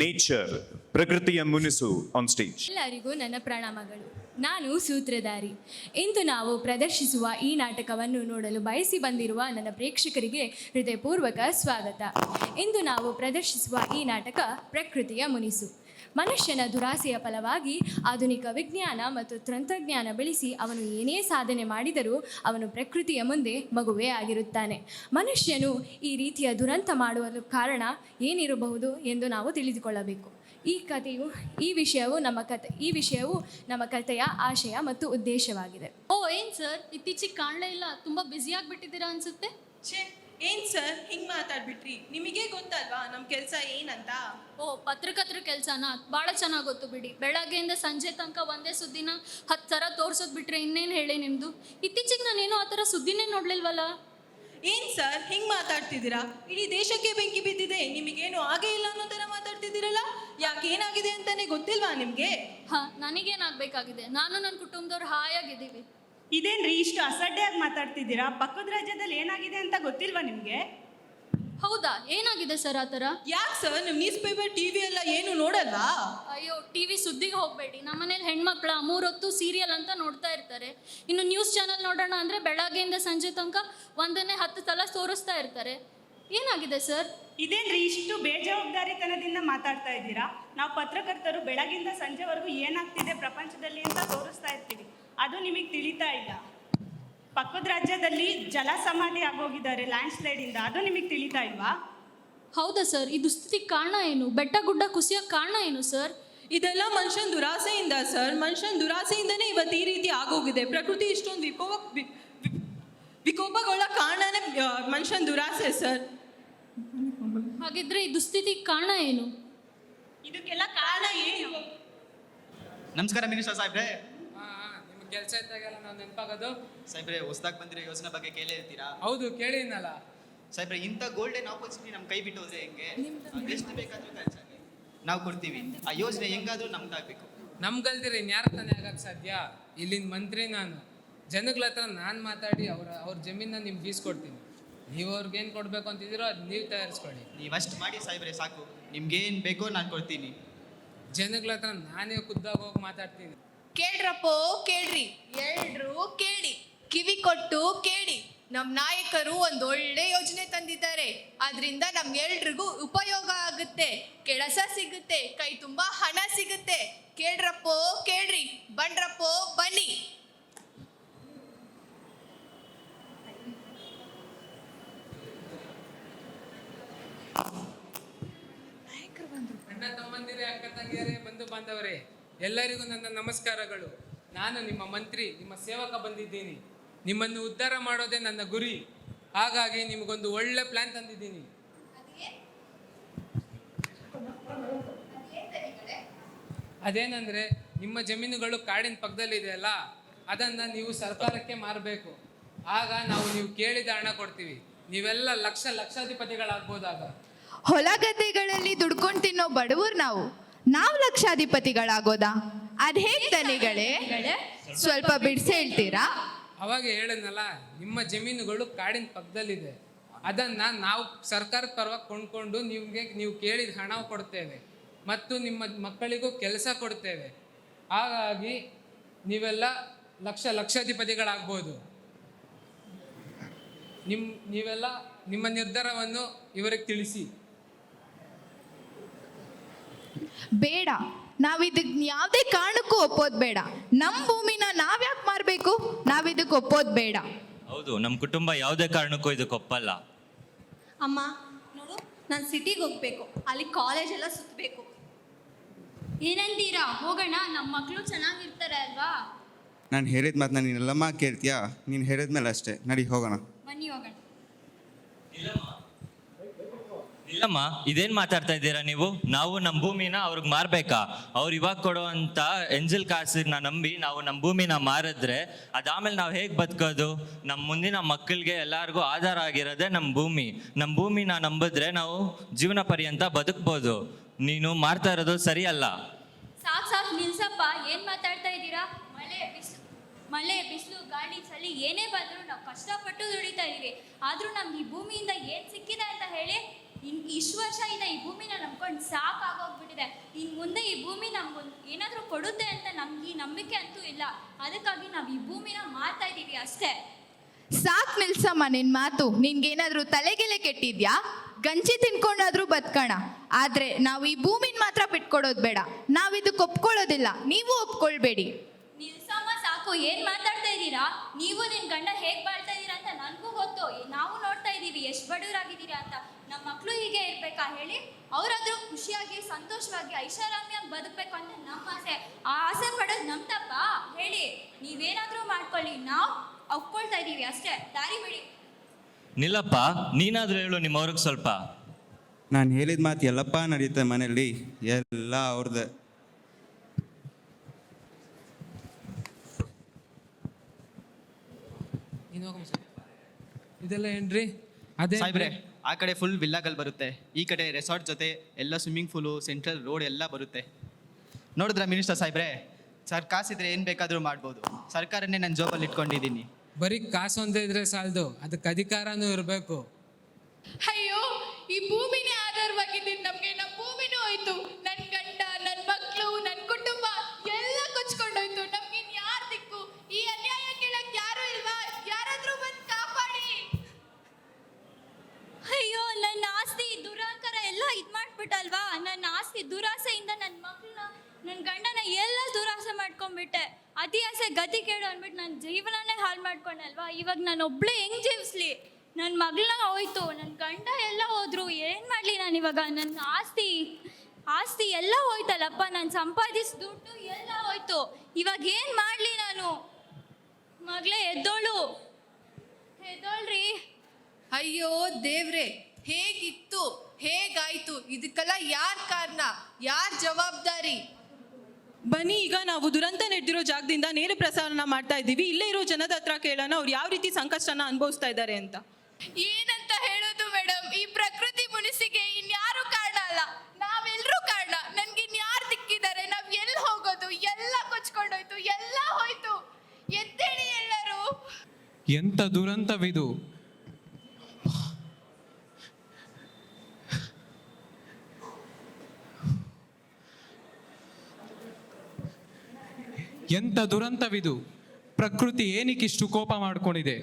Nature. Prakritiya Munisu on stage. ಎಲ್ಲರಿಗೂ ನನ್ನ ಪ್ರಣಾಮಗಳು. ನಾನು ಸೂತ್ರಧಾರಿ. ಇಂದು ನಾವು ಪ್ರದರ್ಶಿಸುವ ಈ ನಾಟಕವನ್ನು ನೋಡಲು ಬಯಸಿ ಬಂದಿರುವ ನನ್ನ ಪ್ರೇಕ್ಷಕರಿಗೆ ಹೃದಯಪೂರ್ವಕ ಸ್ವಾಗತ. ಇಂದು ನಾವು ಪ್ರದರ್ಶಿಸುವ ಈ ನಾಟಕ ಪ್ರಕೃತಿಯ ಮುನಿಸು. ಮನುಷ್ಯನ ದುರಾಸೆಯ ಫಲವಾಗಿ ಆಧುನಿಕ ವಿಜ್ಞಾನ ಮತ್ತು ತಂತ್ರಜ್ಞಾನ ಬೆಳೆಸಿ ಅವನು ಏನೇ ಸಾಧನೆ ಮಾಡಿದರೂ ಅವನು ಪ್ರಕೃತಿಯ ಮುಂದೆ ಮಗುವೇ ಆಗಿರುತ್ತಾನೆ. ಮನುಷ್ಯನು ಈ ರೀತಿಯ ದುರಂತ ಮಾಡುವ ಕಾರಣ ಏನಿರಬಹುದು ಎಂದು ನಾವು ತಿಳಿದುಕೊಳ್ಳಬೇಕು. ಈ ವಿಷಯವು ನಮ್ಮ ಕಥೆಯ ಆಶಯ ಮತ್ತು ಉದ್ದೇಶವಾಗಿದೆ. ಓ ಏನ್ ಸರ್, ಇತ್ತೀಚೆಗೆ ಕಾಣಲೇ ಇಲ್ಲ, ತುಂಬಾ ಬ್ಯುಸಿ ಆಗಿಬಿಟ್ಟಿದ್ದೀರಾ ಅನ್ಸುತ್ತೆ. ಏನ್ ಸರ್ ಹಿಂಗ್ ಮಾತಾಡ್ಬಿಟ್ರಿ? ನಿಮಗೆ ಗೊತ್ತಲ್ವಾ ನಮ್ ಕೆಲ್ಸ ಏನಂತ? ಓ, ಪತ್ರಕರ್ತರ ಕೆಲ್ಸನ ಭಾಳ ಚೆನ್ನಾಗಿ ಗೊತ್ತು ಬಿಡಿ. ಬೆಳಗ್ಗೆಯಿಂದ ಸಂಜೆ ತನಕ ಒಂದೇ ಸುದ್ದಿನ 10 ಥರ ತೋರ್ಸೋದ್ ಬಿಟ್ರೆ ಇನ್ನೇನು ಹೇಳಿ ನಿಮ್ದು. ಇತ್ತೀಚೆಗೆ ನಾನೇನೋ ಆ ಥರ ಸುದ್ದಿನೇ ನೋಡ್ಲಿಲ್ವಲ್ಲ. ಏನ್ ಸರ್ ಹಿಂಗ್ ಮಾತಾಡ್ತಿದ್ದೀರಾ? ಇಡೀ ದೇಶಕ್ಕೆ ಬೆಂಕಿ ಬಿದ್ದಿದೆ, ನಿಮಗೇನು ಆಗೇ ಇಲ್ಲ ಅನ್ನೋ ತರ ಮಾತಾಡ್ತಿದ್ದೀರಲ್ಲ. ಯಾಕೆ ಏನಾಗಿದೆ ಅಂತಾನೆ ಗೊತ್ತಿಲ್ವಾ ನಿಮ್ಗೆ? ನನಗೇನಾಗಬೇಕಾಗಿದೆ? ನಾನು ನನ್ನ ಕುಟುಂಬದವ್ರು ಹಾಯಾಗಿದ್ದೀವಿ. ಇದೇನ್ರಿ ಇಷ್ಟು ಅಸಡ್ಡೆಯಾಗಿ ಮಾತಾಡ್ತಿದ್ದೀರಾ? ಪಕ್ಕದ ರಾಜ್ಯದಲ್ಲಿ ಏನಾಗಿದೆ ಅಂತ ಗೊತ್ತಿಲ್ವಾ ನಿಮ್ಗೆ? ಹೌದಾ, ಏನಾಗಿದೆ ಸರ್ ಆ ಥರ? ಯಾಕೆ ಸರ್ ನಿಮ್ ನ್ಯೂಸ್ ಪೇಪರ್ ಟಿವಿ ಎಲ್ಲ ಏನು ನೋಡಲ್ವಾ? ಅಯ್ಯೋ, ಟಿವಿ ಸುದ್ದಿಗೆ ಹೋಗಬೇಡಿ. ನಮ್ಮನೇಲಿ ಹೆಣ್ಮಕ್ಳ 3 ಹೊತ್ತು ಸೀರಿಯಲ್ ಅಂತ ನೋಡ್ತಾ ಇರ್ತಾರೆ. ಇನ್ನು ನ್ಯೂಸ್ ಚಾನಲ್ ನೋಡೋಣ ಅಂದರೆ ಬೆಳಗ್ಗೆಯಿಂದ ಸಂಜೆ ತನಕ ಒಂದನ್ನೇ 10 ಸಲ ತೋರಿಸ್ತಾ ಇರ್ತಾರೆ. ಏನಾಗಿದೆ ಸರ್? ಇದೇನ್ರಿ ಇಷ್ಟು ಬೇಜವಾಬ್ದಾರಿತನದಿಂದ ಮಾತಾಡ್ತಾ ಇದ್ದೀರಾ? ನಾವು ಪತ್ರಕರ್ತರು ಬೆಳಗಿಂದ ಸಂಜೆವರೆಗೂ ಏನಾಗ್ತಿದೆ ಪ್ರಪಂಚದಲ್ಲಿ ಅಂತ ತೋರಿಸ್ತಾ ಇರ್ತೀವಿ, ಅದು ನಿಮಗೆ ತಿಳಿತಾ ಇಲ್ಲ. ಪಕ್ಕದ ರಾಜ್ಯದಲ್ಲಿ ಜಲ ಸಮಾಧಿ ಆಗೋಗಿದ್ದಾರೆ ಲ್ಯಾಂಡ್ ಸ್ಲೈಡ್ ಇಂದ, ಅದು ನಿಮಗೆ ತಿಳಿತಾ ಇಲ್ವಾ? ಹೌದಾ ಸರ್? ಈ ದುಸ್ಥಿತಿಗೆ ಕಾರಣ ಏನು? ಬೆಟ್ಟ ಗುಡ್ಡ ಕುಸಿಯೋಕ್ಕೆ ಕಾರಣ ಏನು ಸರ್? ಇದೆಲ್ಲ ಮನುಷ್ಯನ ದುರಾಸೆಯಿಂದ ಸರ್. ಮನುಷ್ಯನ ದುರಾಸೆಯಿಂದನೇ ಇವತ್ತು ಈ ರೀತಿ ಆಗೋಗಿದೆ. ಪ್ರಕೃತಿ ಇಷ್ಟೊಂದು ವಿಕೋಪಗೊಳ್ಳ ಕಾರಣನೇ ಮನುಷ್ಯನ ದುರಾಸೆ ಸರ್. ಹಾಗಿದ್ರೆ ಈ ದುಸ್ಥಿತಿಗೆ ಕಾರಣ ಏನು? ಇದಕ್ಕೆಲ್ಲ ಕಾರಣ ಏನು? ನಮಸ್ಕಾರ ಮಿನಿಸ್ಟರ್ ಸಾಹೇಬ್ರೆ. ನಿಮ್ಗೆ ಕೆಲಸ ಇದ್ದಾಗೆಲ್ಲ ನಾವು ನೆನಪಾಗೋದು. ಸಾಹೇಬ್ರೆ, ಹೊಸದಾಗಿ ಬಂದಿರೋ ಯೋಜನೆ ಬಗ್ಗೆ ಕೇಳೇ ಇರ್ತೀರಾ? ಹೌದು, ಕೇಳಿನಲ್ಲ ಸಾಹೇಬ್ರೆ. ಇಂಥ ಗೋಲ್ಡನ್ ಆಪರ್ಚುನಿಟಿ ನಮ್ಮ ಕೈ ಬಿಟ್ಟು ಹೋದ್ರೆ ಹೆಂಗೆ? ಎಷ್ಟು ಬೇಕಾದ್ರೂ ಕೆಲಸ ನಾವು ಕೊಡ್ತೀವಿ. ಆ ಯೋಜನೆ ಹೆಂಗಾದ್ರೂ ನಮ್ಗಾಗಬೇಕು. ನಮ್ಗಲ್ದಿರ ಇನ್ಯಾರ ತಾನೇ ಆಗಕ್ಕೆ ಸಾಧ್ಯ? ಇಲ್ಲಿನ ಮಂತ್ರಿ ನಾನು. ಜನಗಳ ಹತ್ರ ನಾನು ಮಾತಾಡಿ ಅವ್ರ ಜಮೀನ ನಿಮ್ಗೆ ಗೀಸ್ಕೊಡ್ತೀನಿ. ನೀವು ಅವ್ರಿಗೇನು ಕೊಡಬೇಕು ಅಂತಿದ್ದೀರೋ ಅದು ನೀವು ತಯಾರಿಸ್ಕೊಳ್ಳಿ. ನೀವಷ್ಟು ಮಾಡಿ ಸಾಹೇಬ್ರೆ ಸಾಕು. ನಿಮ್ಗೇನು ಬೇಕೋ ನಾನು ಕೊಡ್ತೀನಿ. ಜನಗಳ ಹತ್ರ ನಾನೇ ಖುದ್ದಾಗಿ ಹೋಗಿ ಮಾತಾಡ್ತೀನಿ. ಕೇಳ್ರಪ್ಪೋ ಕೇಳ್ರಿ, ಎಲ್ರು ಕೇಳಿ, ಕಿವಿ ಕೊಟ್ಟು ಕೇಳಿ. ನಮ್ಮ ನಾಯಕರು ಒಂದೊಳ್ಳೆ ಯೋಜನೆ ತಂದಿದ್ದಾರೆ. ಅದರಿಂದ ನಮ್ಗೆಲ್ರಿಗೂ ಉಪಯೋಗ ಆಗುತ್ತೆ, ಕೆಲಸ ಸಿಗುತ್ತೆ, ಕೈ ತುಂಬಾ ಹಣ ಸಿಗುತ್ತೆ. ಕೇಳ್ರಪ್ಪೋ ಕೇಳ್ರಿ, ಬನ್ರಪ್ಪೋ ಬನ್ನಿ. ಅಣ್ಣ ತಮ್ಮಂದಿರೇ, ಅಕ್ಕ ತಂಗಿಯರೇ, ಬಂಧು ಬಾಂಧವರೇ, ಎಲ್ಲರಿಗೂ ನನ್ನ ನಮಸ್ಕಾರಗಳು. ನಾನು ನಿಮ್ಮ ಮಂತ್ರಿ, ನಿಮ್ಮ ಸೇವಕ ಬಂದಿದ್ದೀನಿ. ನಿಮ್ಮನ್ನು ಉದ್ಧಾರ ಮಾಡೋದೇ ನನ್ನ ಗುರಿ. ಹಾಗಾಗಿ ನಿಮಗೊಂದು ಒಳ್ಳೆ ಪ್ಲಾನ್ ತಂದಿದ್ದೀನಿ. ಅದೇನಂದ್ರೆ, ನಿಮ್ಮ ಜಮೀನುಗಳು ಕಾಡಿನ ಪಕ್ಕದಲ್ಲಿದೆ ಅಲ್ಲ, ಅದನ್ನು ನೀವು ಸರ್ಕಾರಕ್ಕೆ ಮಾರಬೇಕು. ಆಗ ನಾವು ನೀವು ಕೇಳಿದ ಹಣ ಕೊಡ್ತೀವಿ. ನೀವೆಲ್ಲ ಲಕ್ಷಾಧಿಪತಿಗಳಾಗ್ಬೋದಾಗ. ಹೊಲ ಗದ್ದೆಗಳಲ್ಲಿ ದುಡ್ಕೊಂಡು ತಿನ್ನೋ ಬಡವರು ನಾವು ಲಕ್ಷಾಧಿಪತಿಗಳಾಗೋದಾ? ಅದ್ ಹೇಗೆ ತನಿಗಳೇ? ಸ್ವಲ್ಪ ಬಿಡಿಸಿ ಹೇಳ್ತೀರಾ? ಅವಾಗ ಹೇಳದ್ನಲ್ಲ, ನಿಮ್ಮ ಜಮೀನುಗಳು ಕಾಡಿನ ಪಕ್ಕದಲ್ಲಿದೆ. ಅದನ್ನ ನಾವು ಸರ್ಕಾರದ ಪರವಾಗಿ ಕೊಂಡ್ಕೊಂಡು ನೀವು ಕೇಳಿದ ಹಣ ಕೊಡ್ತೇವೆ ಮತ್ತು ನಿಮ್ಮ ಮಕ್ಕಳಿಗೂ ಕೆಲಸ ಕೊಡ್ತೇವೆ. ಹಾಗಾಗಿ ನೀವೆಲ್ಲ ಲಕ್ಷಾಧಿಪತಿಗಳಾಗ್ಬೋದು. ನೀವೆಲ್ಲ ನಿಮ್ಮ ನಿರ್ಧಾರವನ್ನು ಇವರಿಗೆ ತಿಳಿಸಿ. ಬೇಡ, ನಾವು ಇದಕ್ಕೆ ಯಾವುದೇ ಕಾರಣಕ್ಕೂ ಒಪ್ಪೋದು ಬೇಡ. ನಮ್ಮ ಭೂಮಿನ ನಾವ್ಯಾಕೆ ಮಾರಬೇಕು? ನಾವು ಇದಕ್ಕೆ ಒಪ್ಪೋದು ಬೇಡ. ಹೌದು, ನಮ್ಮ ಕುಟುಂಬ ಯಾವುದೇ ಕಾರಣಕ್ಕೂ ಇದಕ್ಕೆ ಒಪ್ಪಲ್ಲ. ಅಮ್ಮ ನೋಡು, ನಾನು ಸಿಟಿಗೆ ಹೋಗ್ಬೇಕು, ಅಲ್ಲಿ ಕಾಲೇಜ್ ಎಲ್ಲ ಸುತ್ತಬೇಕು. ಏನಂತೀರಾ? ಹೋಗೋಣ, ನಮ್ಮ ಮಕ್ಕಳು ಚೆನ್ನಾಗಿರ್ತಾರೆ ಅಲ್ವಾ? ನಾನು ಹೇಳಿದ ಮಾತನ್ನ ನೀನೆಲ್ಲಮ್ಮ ಕೇಳ್ತೀಯಾ? ನೀನು ಹೇಳಿದ್ಮೇಲೆ ಅಷ್ಟೇ. ನಡಿ ಹೋಗೋಣ. ಬನ್ನಿ ಹೋಗೋಣ. ಇಲ್ಲಮ್ಮ, ಇದೇನ್ ಮಾತಾಡ್ತಾ ಇದ್ದೀರಾ ನೀವು? ನಾವು ನಮ್ಮ ಭೂಮಿನ ಅವ್ರಿಗೆ ಮಾರ್ಬೇಕಾ? ಅವ್ರು ಇವಾಗ ಕೊಡುವಂತ ಎಂಜಲ್ ಕಾಸನ್ನ ನಂಬಿ ನಾವು ನಮ್ಮ ಭೂಮಿನ ಮಾರಿದ್ರೆ ಅದಾದ್ಮೇಲೆ ನಾವು ಹೇಗೆ ಬದುಕೋದು? ನಮ್ಮ ಮುಂದಿನ ಮಕ್ಕಳಿಗೆ ಎಲ್ಲರಿಗೂ ಆಧಾರ ಆಗಿರೋದೇ ನಮ್ಮ ಭೂಮಿ. ನಮ್ಮ ಭೂಮಿನ ನಂಬಿದ್ರೆ ನಾವು ಜೀವನ ಪರ್ಯಂತ ಬದುಕ್ಬೋದು. ನೀನು ಮಾಡ್ತಾ ಇರೋದು ಸರಿ ಅಲ್ಲ. ಸಾಕು ನಿಲ್ಸಪ್ಪ, ಏನ್ ಮಾತಾಡ್ತಾ ಇದ್ದೀರಾ? ಮಳೆ ಬಿಸಿಲು ಗಾಳಿ ಚಳಿ ಏನೇ ಬಂದರೂ ನಾವು ಕಷ್ಟಪಟ್ಟು ದುಡಿತಾ ಇದೀವಿ. ಆದ್ರೂ ನಮ್ಗೆ ಈ ಭೂಮಿಯಿಂದ ಏನ್ ಸಿಕ್ಕಿದೆ ಅಂತ ಹೇಳಿ ಇಷ್ಟು ವರ್ಷದಿಂದ ಈ ಭೂಮಿನ ನಂಬ್ಕೊಂಡು ಸಾಕಾಗೋಗ್ಬಿಟ್ಟಿದೆ. ಇನ್ನು ಮುಂದೆ ಈ ಭೂಮಿ ನಮ್ಗೊಂದು ಏನಾದರೂ ಕೊಡುತ್ತೆ ಅಂತ ನಮ್ಗೆ ಈ ನಂಬಿಕೆ ಅಂತೂ ಇಲ್ಲ. ಅದಕ್ಕಾಗಿ ನಾವು ಈ ಭೂಮಿನ ಮಾರ್ತಾ ಇದ್ದೀವಿ ಅಷ್ಟೇ. ಸಾಕ್ ನಿಲ್ಸಮ್ಮ ನಿನ್ ಮಾತು. ನಿನ್ಗೇನಾದ್ರೂ ತಲೆಗೆಲೆ ಕೆಟ್ಟಿದ್ಯಾ? ಗಂಜಿ ತಿನ್ಕೊಂಡಾದ್ರೂ ಬದುಕೋಣ, ಆದ್ರೆ ನಾವು ಈ ಭೂಮಿನ ಮಾತ್ರ ಬಿಟ್ಕೊಡೋದು ಬೇಡ. ನಾವು ಇದಕ್ಕೆ ಒಪ್ಕೊಳ್ಳೋದಿಲ್ಲ, ನೀವು ಒಪ್ಕೊಳ್ಬೇಡಿ. ನಿಲ್ಸಮ್ಮ ಸಾಕು, ಏನ್ ಮಾತಾಡ್ತಾ ಇದ್ದೀರಾ? ನೀವು ನಿನ್ ಗಂಡ ಹೇಗ್ ಬಾಳ್ತಾ ಇದ್ದೀರಾ ಅಂತ ನನಗೂ ಗೊತ್ತು. ನಾವು ನೋಡ್ತಾ ಇದ್ದೀವಿ ಎಷ್ಟು ಬಡವರಾಗಿದ್ದೀರಾ ಅಂತ. ನಮ್ಮ ಮಕ್ಕಳು ಹೀಗೆ ಇರ್ಬೇಕಾ ಹೇಳಿ? ಅವರಾದ್ರೂ ಖುಷಿಯಾಗಿ ಸಂತೋಷವಾಗಿ ಐಷಾರಾಮಿಯಾಗಿ ಬದುಕಬೇಕು ಅಂತ ನಮ್ಮ ಆಸೆ. ಆ ಆಸೆ ಪಡೋದು ನಮ್ ತಪ್ಪ ಹೇಳಿ? ನೀವೇನಾದ್ರೂ ಮಾಡ್ಕೊಳ್ಳಿ, ನಾವು ಒಪ್ಕೊಳ್ತಾ ಇದ್ದೀವಿ ಅಷ್ಟೇ. ದಾರಿ ಬಿಡಿ. ನಿಲ್ಲಪ್ಪ, ನೀನಾದ್ರೂ ಹೇಳು ನಿಮ್ಮವ್ರಿಗೆ ಸ್ವಲ್ಪ. ನಾನು ಹೇಳಿದ ಮಾತು ಎಲ್ಲಪ್ಪ ನಡೀತೆ ಮನೆಯಲ್ಲಿ, ಎಲ್ಲ ಅವ್ರದ್ದೇ. ಇದೆಲ್ಲ ಏನ್ರಿ? ಅದೇ ಸಾಯ್ಬ್ರೆ, ಆ ಕಡೆ ಫುಲ್ ವಿಲ್ಲಾಗಳು ಬರುತ್ತೆ, ಈ ಕಡೆ ರೆಸಾರ್ಟ್ ಜೊತೆ ಎಲ್ಲ ಸ್ವಿಮ್ಮಿಂಗ್ ಪೂಲು, ಸೆಂಟ್ರಲ್ ರೋಡ್ ಎಲ್ಲ ಬರುತ್ತೆ. ನೋಡಿದ್ರ ಮಿನಿಸ್ಟರ್ ಸಾಯ್ಬ್ರೆ, ಸರ್ ಕಾಸಿದ್ರೆ ಏನು ಬೇಕಾದರೂ ಮಾಡ್ಬೋದು. ಸರ್ಕಾರನೇ ನನ್ನ ಜಾಬಲ್ಲಿ ಇಟ್ಕೊಂಡಿದ್ದೀನಿ. ಬರೀ ಕಾಸು ಒಂದೇ ಇದ್ರೆ ಸಾಲದು, ಅದಕ್ಕೆ ಅಧಿಕಾರನೂ ಇರಬೇಕು. ಅಯ್ಯೋ, ಈ ಭೂಮಿನೇ ಆಧಾರವಾಗಿದ್ದು ನಮ್ಗೆ. ನಮ್ಮ ಭೂಮಿನೂ ಹೋಯ್ತು, ನನ್ನ ಗಂಡ, ನನ್ನ ಮಕ್ಕಳು, ನನ್ನ ಕುಟುಂಬ ಎಲ್ಲ ಕೊಚ್ಕೊಂಡೋಯ್ತು. ನಮ್ಗೆ ಯಾರು ದಿಕ್ಕು? ಈ ಅನ್ಯಾಯ ಕೇಳಕ್ ಯಾರು ಇಲ್ವಾ? ಯಾರಾದ್ರೂ ಬಂದು ಕಾಪಾಡಿ. ಅಯ್ಯೋ, ನನ್ನ ಆಸ್ತಿ ದುರಾಂಕಾರ ಎಲ್ಲ ಮಾಡ್ಬಿಟ್ಟಲ್ವಾ? ನನ್ನ ಆಸ್ತಿ ದುರಾಸೆಯಿಂದ ನನ್ನ ಮಕ್ಕಳನ್ನ, ನನ್ನ ಗಂಡನ ಎಲ್ಲ ದುರಾಸೆ ಮಾಡ್ಕೊಂಡ್ಬಿಟ್ಟೆ. ಅತಿ ಆಸೆ ಗತಿ ಕೇಳು ಅಂದ್ಬಿಟ್ಟು ನನ್ನ ಜೀವನನೇ ಹಾಳು ಮಾಡ್ಕೊಂಡಲ್ವಾ? ಇವಾಗ ನಾನು ಒಬ್ಳೆ ಹೆಂಗ್ ಜೀವಿಸ್ಲಿ? ನನ್ನ ಮಗಳನ್ನ ಹೋಯ್ತು, ನನ್ನ ಗಂಡ ಎಲ್ಲ ಹೋದ್ರು, ಏನ್ ಮಾಡ್ಲಿ ನಾನು ಇವಾಗ? ನನ್ನ ಆಸ್ತಿ ಎಲ್ಲ ಹೋಯ್ತಲ್ಲಪ್ಪ, ನಾನು ಸಂಪಾದಿಸ್ ದುಡ್ಡು ಎಲ್ಲ ಹೋಯ್ತು. ಇವಾಗ ಏನ್ ಮಾಡ್ಲಿ ನಾನು? ಮಗಳೇ ಎದ್ದೋಳ್ರಿ. ಅಯ್ಯೋ ದೇವ್ರೆ, ಹೇಗಿತ್ತು ಹೇಗಾಯ್ತು? ಇದಕ್ಕೆಲ್ಲ ಯಾರ್ ಕಾರಣ? ಯಾರ್ ಜವಾಬ್ದಾರಿ? ಬನ್ನಿ, ಈಗ ನಾವು ದುರಂತ ನಡೆದಿರೋ ಜಾಗದಿಂದ ನೇರ ಪ್ರಸಾರಣ ಮಾಡ್ತಾ ಇದ್ದೀವಿ. ಇಲ್ಲೇ ಇರೋ ಜನದ ಹತ್ರ ಕೇಳೋಣ ಅವ್ರು ಯಾವ ರೀತಿ ಸಂಕಷ್ಟನ ಅನುಭವಿಸ್ತಾ ಇದ್ದಾರೆ ಅಂತ. ಏನಂತ ಹೇಳೋದು ಮೇಡಮ್? ಈ ಪ್ರಕೃತಿ ಮುನಿಸಿಗೆ ಇನ್ಯಾರು ಕಾರಣ ಅಲ್ಲ, ನಾವೆಲ್ಲರೂ ಕಾರಣ. ನನ್ಗೆ ಇನ್ಯಾರು ದಿಕ್ಕಿದ್ದಾರೆ? ನಾವ್ ಎಲ್ಲಿ ಹೋಗೋದು? ಎಲ್ಲ ಕೊಚ್ಕೊಂಡೋಯ್ತು, ಎಲ್ಲ ಹೋಯ್ತು. ಎದ್ದೇಳಿ ಎಲ್ಲರೂ. ಎಂತ ದುರಂತವಿದು! ಎಂತ ದುರಂತವಿದು! ಪ್ರಕೃತಿ ಏನಕ್ಕಿಷ್ಟು ಕೋಪ ಮಾಡ್ಕೊಂಡಿದೆ?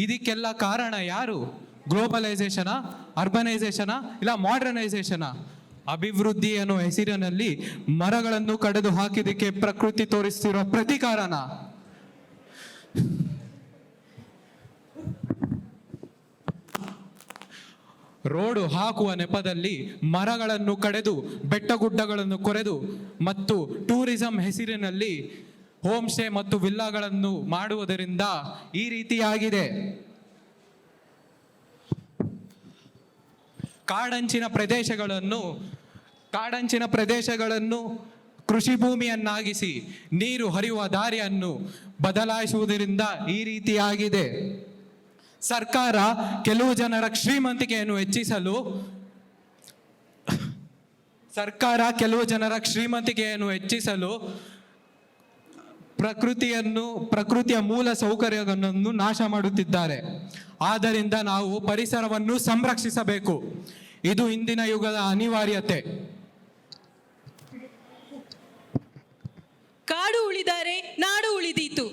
ಇದಕ್ಕೆಲ್ಲ ಕಾರಣ ಯಾರು? ಗ್ಲೋಬಲೈಸೇಷನಾ, ಅರ್ಬನೈಸೇಷನಾ, ಇಲ್ಲ ಮಾಡರ್ನೈಸೇಷನಾ? ಅಭಿವೃದ್ಧಿ ಅನ್ನೋ ಹೆಸರಿನಲ್ಲಿ ಮರಗಳನ್ನು ಕಡಿದು ಹಾಕಿದಕ್ಕೆ ಪ್ರಕೃತಿ ತೋರಿಸ್ತಿರೋ ಪ್ರತಿಕಾರನ? ರೋಡು ಹಾಕುವ ನೆಪದಲ್ಲಿ ಮರಗಳನ್ನು ಕಡೆದು ಬೆಟ್ಟಗುಡ್ಡಗಳನ್ನು ಕೊರೆದು ಮತ್ತು ಟೂರಿಸಂ ಹೆಸರಿನಲ್ಲಿ ಹೋಮ್ ಸ್ಟೇ ಮತ್ತು ವಿಲ್ಲಾಗಳನ್ನು ಮಾಡುವುದರಿಂದ ಈ ರೀತಿಯಾಗಿದೆ. ಕಾಡಂಚಿನ ಪ್ರದೇಶಗಳನ್ನು ಕೃಷಿ ಭೂಮಿಯನ್ನಾಗಿಸಿ ನೀರು ಹರಿಯುವ ದಾರಿಯನ್ನು ಬದಲಾಯಿಸುವುದರಿಂದ ಈ ರೀತಿಯಾಗಿದೆ. ಸರ್ಕಾರ ಕೆಲವು ಜನರ ಶ್ರೀಮಂತಿಕೆಯನ್ನು ಹೆಚ್ಚಿಸಲು ಪ್ರಕೃತಿಯ ಮೂಲ ಸೌಕರ್ಯಗಳನ್ನು ನಾಶ ಮಾಡುತ್ತಿದ್ದಾರೆ. ಆದ್ದರಿಂದ ನಾವು ಪರಿಸರವನ್ನು ಸಂರಕ್ಷಿಸಬೇಕು. ಇದು ಇಂದಿನ ಯುಗದ ಅನಿವಾರ್ಯತೆ. ಕಾಡು ಉಳಿದರೆ ನಾಡು ಉಳಿದೀತು.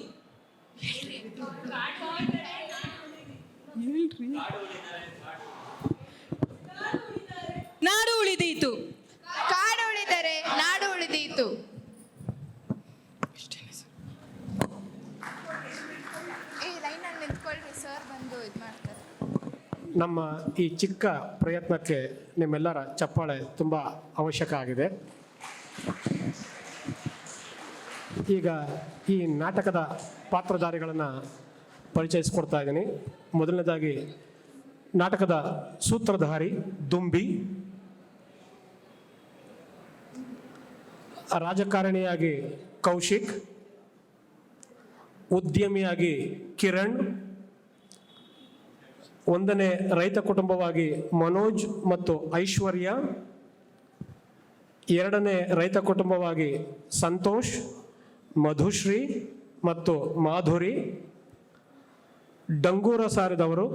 ನಾಡು ಉಳಿದೀತು. ಕಾಡು ಉಳಿದರೆ ನಾಡು ಉಳಿದೀತು. ಇದು ಮಾಡ್ತಾರೆ. ನಮ್ಮ ಈ ಚಿಕ್ಕ ಪ್ರಯತ್ನಕ್ಕೆ ನಿಮ್ಮೆಲ್ಲರ ಚಪ್ಪಾಳೆ ತುಂಬ ಅವಶ್ಯಕ ಆಗಿದೆ. ಈಗ ಈ ನಾಟಕದ ಪಾತ್ರಧಾರಿಗಳನ್ನು ಪರಿಚಯಿಸ್ಕೊಡ್ತಾ ಇದ್ದೀನಿ. ಮೊದಲನೇದಾಗಿ ನಾಟಕದ ಸೂತ್ರಧಾರಿ ದುಂಬಿ, ರಾಜಕಾರಣಿಯಾಗಿ ಕೌಶಿಕ್, ಉದ್ಯಮಿಯಾಗಿ ಕಿರಣ್, ಒಂದನೇ ರೈತ ಕುಟುಂಬವಾಗಿ ಮನೋಜ್ ಮತ್ತು ಐಶ್ವರ್ಯ, ಎರಡನೇ ರೈತ ಕುಟುಂಬವಾಗಿ ಸಂತೋಷ್, ಮಧುಶ್ರೀ ಮತ್ತು ಮಾಧುರಿ, ಡಂಗೂರ ಸಾರಿದವರು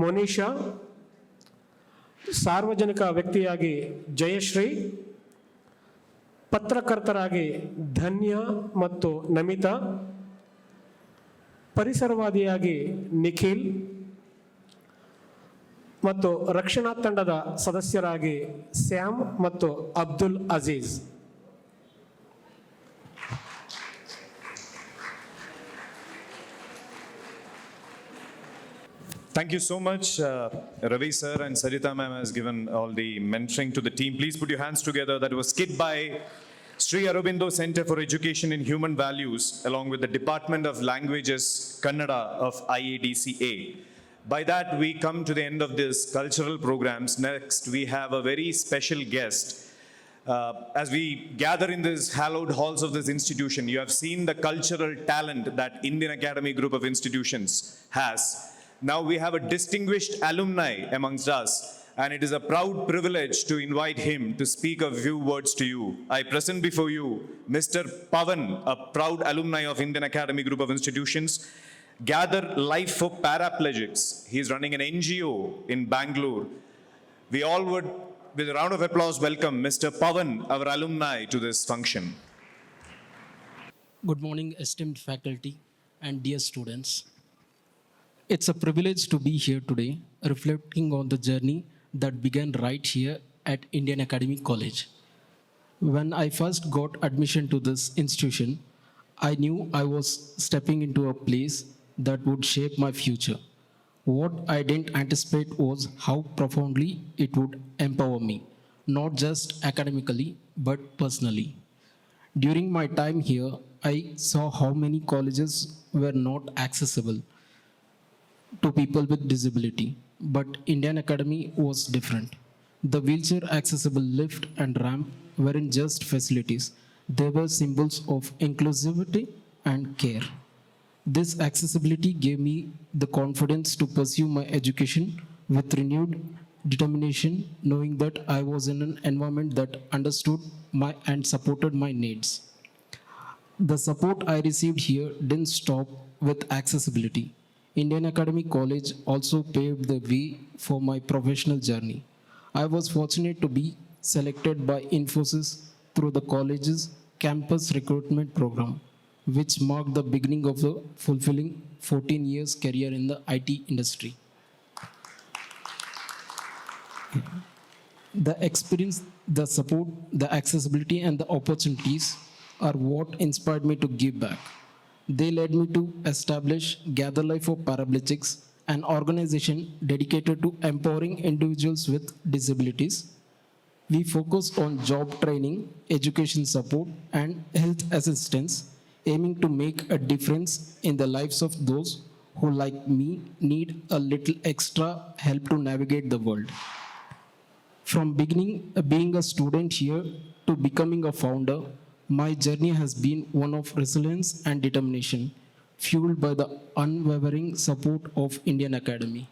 ಮೊನಿಷಾ, ಸಾರ್ವಜನಿಕ ವ್ಯಕ್ತಿಯಾಗಿ ಜಯಶ್ರೀ, ಪತ್ರಕರ್ತರಾಗಿ ಧನ್ಯ ಮತ್ತು ನಮಿತಾ, ಪರಿಸರವಾದಿಯಾಗಿ ನಿಖಿಲ್ ಮತ್ತು ರಕ್ಷಣಾ ತಂಡದ ಸದಸ್ಯರಾಗಿ ಸ್ಯಾಮ್ ಮತ್ತು Abdul Aziz. Thank you so much, Ravi sir and Sarita ma'am has given all the mentoring to the team. Please put your hands together. That was skit by Sri Aurobindo Center for Education in Human Values along with the Department of Languages, Kannada of IADCA. By that, we come to the end of this cultural programs. Next, we have a very special guest. As we gather in these hallowed halls of this institution, you have seen the cultural talent that Indian Academy Group of Institutions has. Now we have a distinguished alumni amongst us, and it is a proud privilege to invite him to speak a few words to you. I present before you Mr. Pavan, a proud alumni of Indian Academy Group of Institutions. Gather Life for Paraplegics. He is running an NGO in Bangalore. We all would, with a round of applause, welcome Mr. Pavan, our alumni, to this function. Good morning, esteemed faculty and dear students. It's a privilege to be here today, reflecting on the journey that began right here at Indian Academy College. When I first got admission to this institution, I knew I was stepping into a place that would shape my future. What I didn't anticipate was how profoundly it would empower me, not just academically, but personally. During my time here, I saw how many colleges were not accessible to people with disability, but Indian Academy was different. The wheelchair accessible lift and ramp weren't just facilities, they were symbols of inclusivity and care. This accessibility gave me the confidence to pursue my education with renewed determination, knowing that I was in an environment that understood and supported my needs. The support I received here didn't stop with accessibility. Indian Academy College also paved the way for my professional journey. I was fortunate to be selected by Infosys through the college's campus recruitment program, which marked the beginning of a fulfilling 14 years career in the IT industry. The experience, the support, the accessibility, and the opportunities are what inspired me to give back. They led me to establish Gather Life for Paraplegics, an organization dedicated to empowering individuals with disabilities. We focus on job training, education support, and health assistance, aiming to make a difference in the lives of those who, like me, need a little extra help to navigate the world. From being a student here to becoming a founder, my journey has been one of resilience and determination, fueled by the unwavering support of Indian Academy.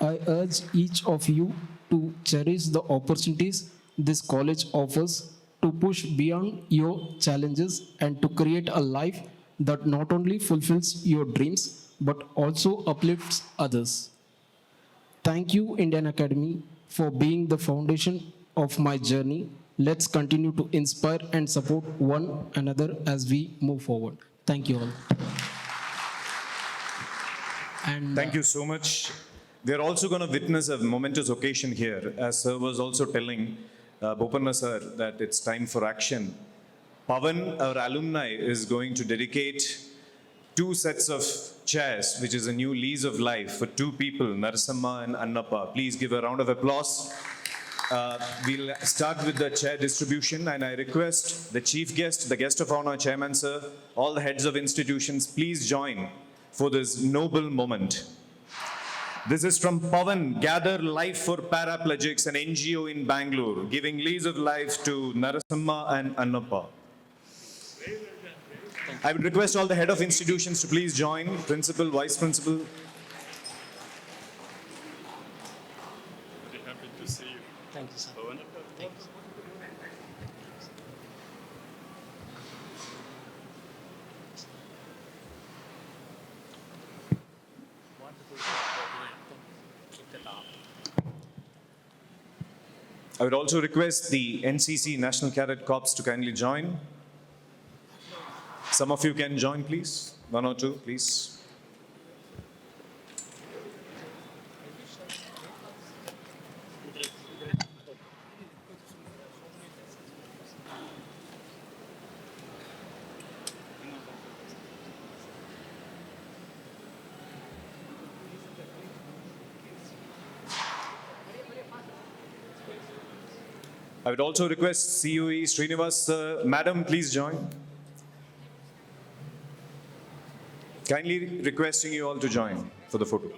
I urge each of you to cherish the opportunities this college offers to push beyond your challenges and to create a life that not only fulfills your dreams but also uplifts others. Thank you, Indian Academy, for being the foundation of my journey. Let's continue to inspire and support one another as we move forward. Thank you all. And thank you so much. We are also going to witness a momentous occasion here, as sir was also telling Bopanna sir that it's time for action. Pavan, our alumni, is going to dedicate two sets of chairs, which is a new lease of life for two people, Narasamma and Annappa. Please give a round of applause. We'll start with the chair distribution, and I request the chief guest, the guest of honor, Chairman Sir, all the heads of institutions, please join for this noble moment. This is from Pavan, Gather Life for Paraplegics, an NGO in Bangalore, giving lease of life to Narasamma and Annappa. I would request all the head of institutions to please join, principal, vice principal. Very happy to see you. Thank you, sir. Pavan. Thank you. I would also request the NCC National Cadet Corps to kindly join. Some of you can join, please. One or two, please. I would also request COE Srinivas, Madam, please join. Kindly requesting you all to join for the photo.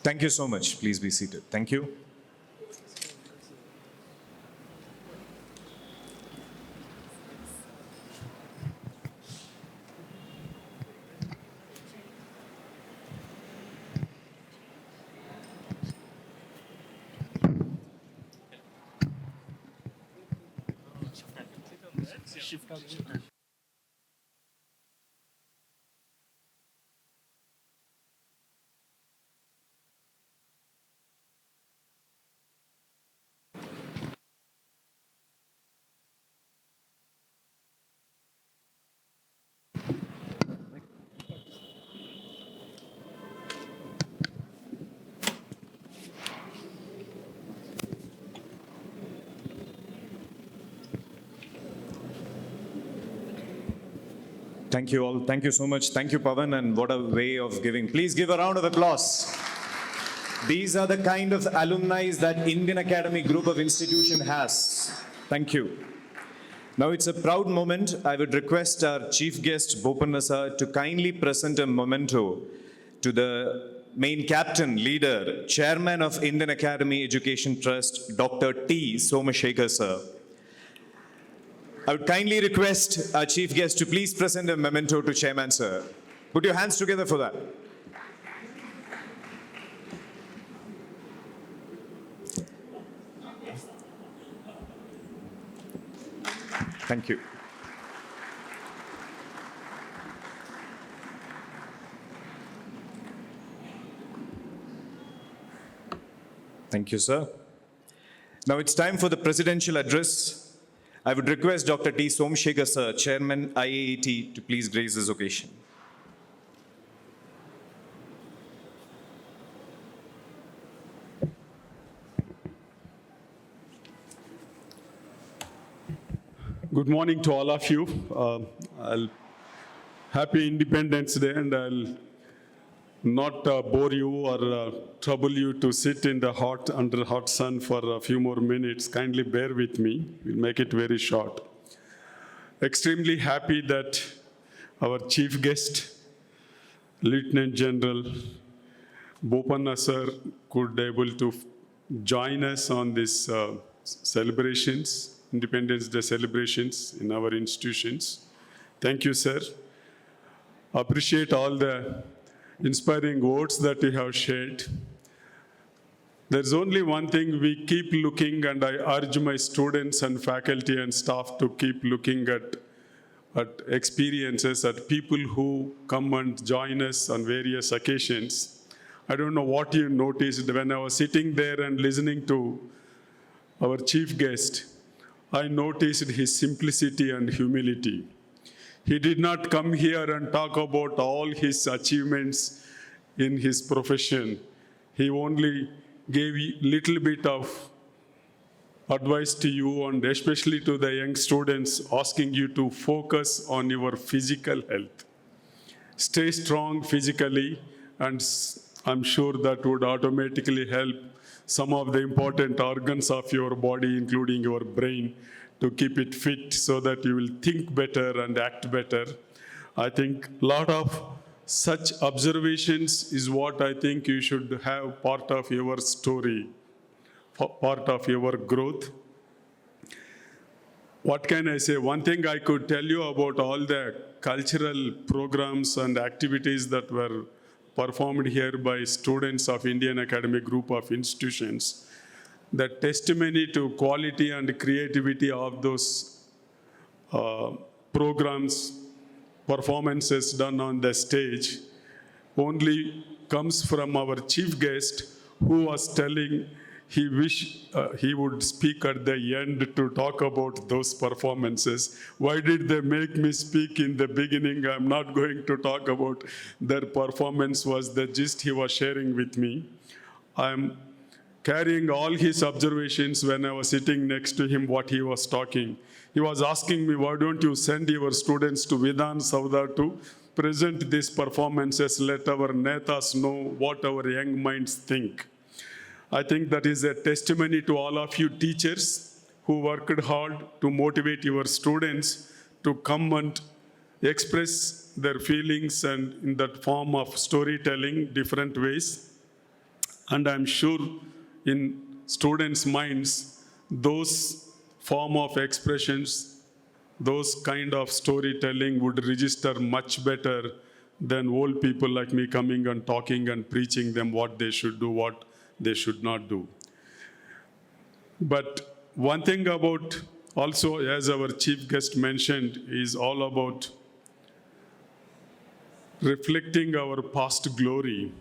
Thank you so much. Please be seated. Thank you. Thank you all. Thank you so much. Thank you, Pavan, and what a way of giving. Please give a round of applause. These are the kind of alumni that Indian Academy Group of Institution has. Thank you. Now it's a proud moment. I would request our chief guest, Bopanna sir, to kindly present a memento to the main captain, leader, chairman of Indian Academy Education Trust, Dr. T. Somashekar sir. I would kindly request our chief guest to please present a memento to Chairman sir. Put your hands together for that. Thank you. Thank you, sir. Now it's time for the presidential address. I would request Dr. T. Somashekar sir, Chairman IAAT, to please grace this occasion. Good morning to all of you. Happy Independence Day, and I'll not bore you or trouble you to sit in the under hot sun for a few more minutes. Kindly bear with me. We'll make it very short. Extremely happy that our chief guest, Lieutenant General Bopanna sir, could able to join us on this celebrations, Independence Day celebrations in our institutions. Thank you, sir. Appreciate all the inspiring words that you have shared. There's only one thing we keep looking, and I urge my students and faculty and staff to keep looking at experiences, at people who come and join us on various occasions. I don't know what you noticed when I was sitting there and listening to our chief guest. I noticed his simplicity and humility. He did not come here and talk about all his achievements in his profession. He only gave a little bit of advice to you, and especially to the young students, asking you to focus on your physical health. Stay strong physically, and I'm sure that would automatically help some of the important organs of your body, including your brain, to keep it fit so that you will think better and act better. I think a lot of such observations is what I think you should have part of your story, part of your growth. What can I say? One thing I could tell you about all the cultural programs and activities that were performed here by students of Indian Academic Group of Institutions, the testimony to quality and creativity of those programs, performances done on the stage, only comes from our chief guest, who was telling he wished he would speak at the end to talk about those performances. Why did they make me speak in the beginning? I'm not going to talk about their performance, was the gist he was sharing with me. I'm carrying all his observations when I was sitting next to him, what he was talking. He was asking me, why don't you send your students to Vidhan Sauda to present these performances, let our netas know what our young minds think. I think that is a testimony to all of you teachers who worked hard to motivate your students to come and express their feelings, and in that form of storytelling, different ways. And I'm sure in students' minds, those form of expressions, those kind of storytelling would register much better than old people like me coming and talking and preaching them what they should do, what they should not do. But one thing about also, as our chief guest mentioned, is all about reflecting our past glory.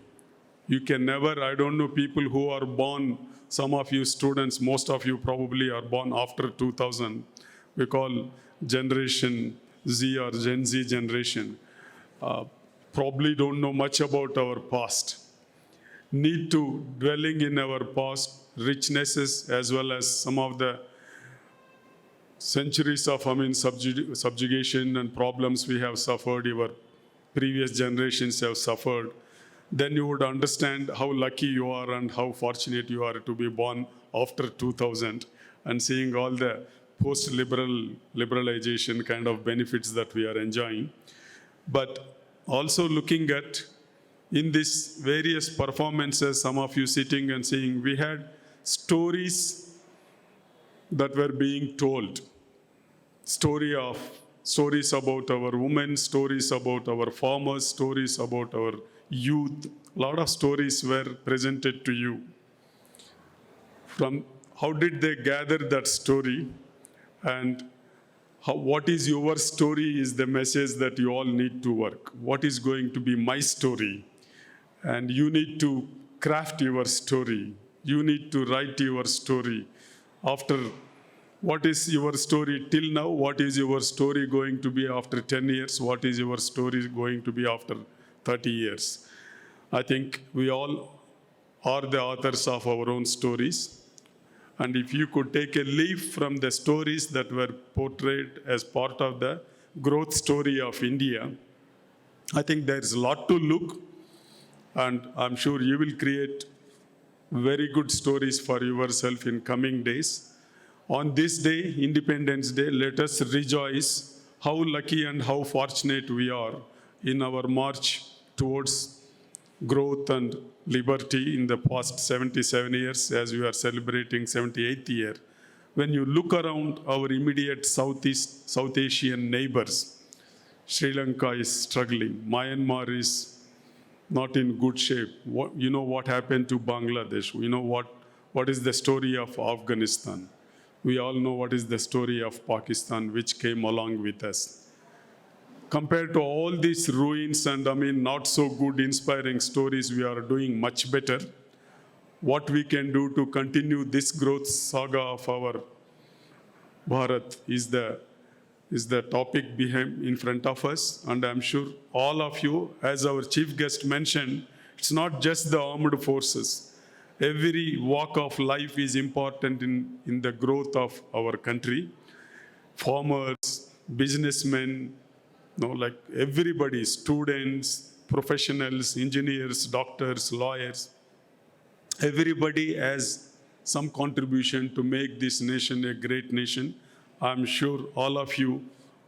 You can never, I don't know, people who are born, some of you students, most of you probably are born after 2000. We call Generation Z or Gen Z generation. Probably don't know much about our past. Need to dwelling in our past richnesses, as well as some of the centuries of subjugation and problems we have suffered, your previous generations have suffered. Then you would understand how lucky you are and how fortunate you are to be born after 2000 and seeing all the post-liberalization kind of benefits that we are enjoying. But also looking at in these various performances, some of you sitting and saying, we had stories that were being told. Stories about our women, stories about our farmers, stories about our youth. A lot of stories were presented to you. From how did they gather that story, and what is your story is the message that you all need to work. What is going to be my story? And you need to craft your story. You need to write your story. After, what is your story till now? What is your story going to be after 10 years? What is your story going to be after 30 years? I think we all are the authors of our own stories. And if you could take a leaf from the stories that were portrayed as part of the growth story of India, I think there's a lot to look, and I'm sure you will create very good stories for yourself in coming days. On this day, Independence Day, let us rejoice how lucky and how fortunate we are in our march towards growth and liberty in the past 77 years, as we are celebrating 78th year. When you look around our immediate South Asian neighbors, Sri Lanka is struggling, Myanmar is not in good shape. You know what happened to Bangladesh. You know what is the story of Afghanistan. We all know what is the story of Pakistan, which came along with us. Compared to all these ruins and not so good inspiring stories, we are doing much better. What we can do to continue this growth saga of our Bharat is the topic behind in front of us, and I'm sure all of you, as our chief guest mentioned, it's not just the armed forces. Every walk of life is important in the growth of our country. Farmers, businessmen, like everybody, students, professionals, engineers, doctors, lawyers, everybody has some contribution to make this nation a great nation. I'm sure all of you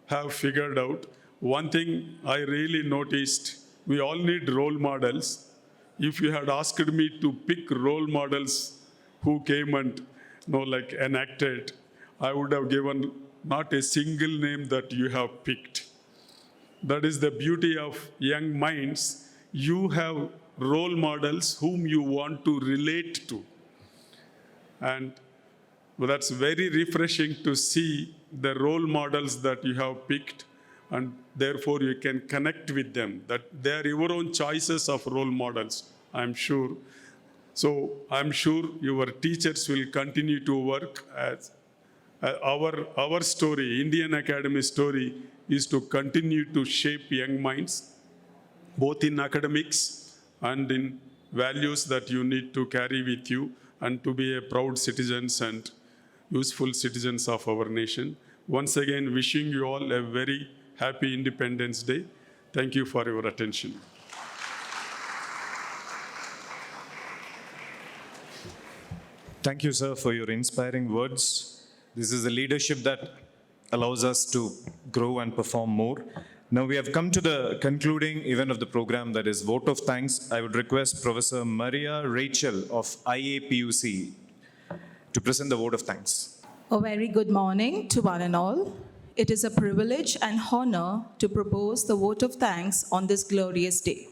have figured out. One thing I really noticed, we all need role models. If you had asked me to pick role models who came and enacted, I would have given not a single name that you have picked. That is the beauty of young minds. You have role models whom you want to relate to. And that's very refreshing to see the role models that you have picked, and therefore you can connect with them, that they are your own choices of role models, I'm sure. So I'm sure your teachers will continue to work as our story, Indian Academy story, is to continue to shape young minds, both in academics and in values that you need to carry with you, and to be a proud citizens and useful citizens of our nation. Once again, wishing you all a very happy Independence Day. Thank you for your attention. Thank you, sir, for your inspiring words. This is a leadership that allows us to grow and perform more. Now we have come to the concluding event of the program, that is vote of thanks. I would request Professor Maria Rachel of IAPUC to present the vote of thanks. A very good morning to one and all. It is a privilege and honor to propose the vote of thanks on this glorious day.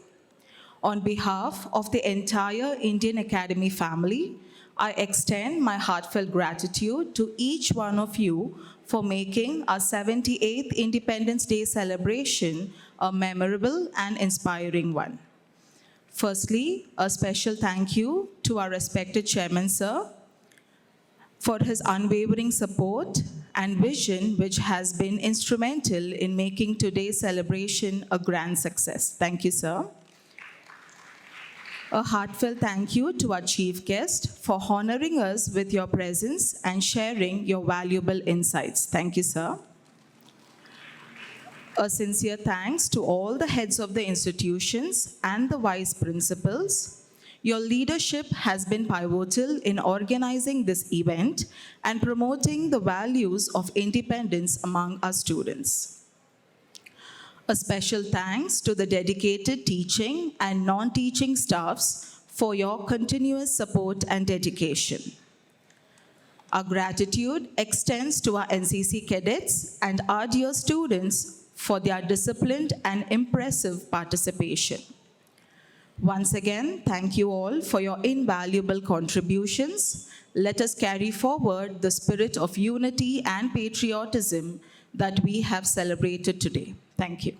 On behalf of the entire Indian Academy family, I extend my heartfelt gratitude to each one of you for making our 78th Independence Day celebration a memorable and inspiring one. Firstly, a special thank you to our respected Chairman, sir, for his unwavering support and vision, which has been instrumental in making today's celebration a grand success. Thank you, sir. A heartfelt thank you to our chief guest for honoring us with your presence and sharing your valuable insights. Thank you, sir. A sincere thanks to all the heads of the institutions and the vice principals. Your leadership has been pivotal in organizing this event and promoting the values of independence among our students. A special thanks to the dedicated teaching and non-teaching staffs for your continuous support and dedication. Our gratitude extends to our NCC cadets and our dear students for their disciplined and impressive participation. Once again, thank you all for your invaluable contributions. Let us carry forward the spirit of unity and patriotism that we have celebrated today. Thank you.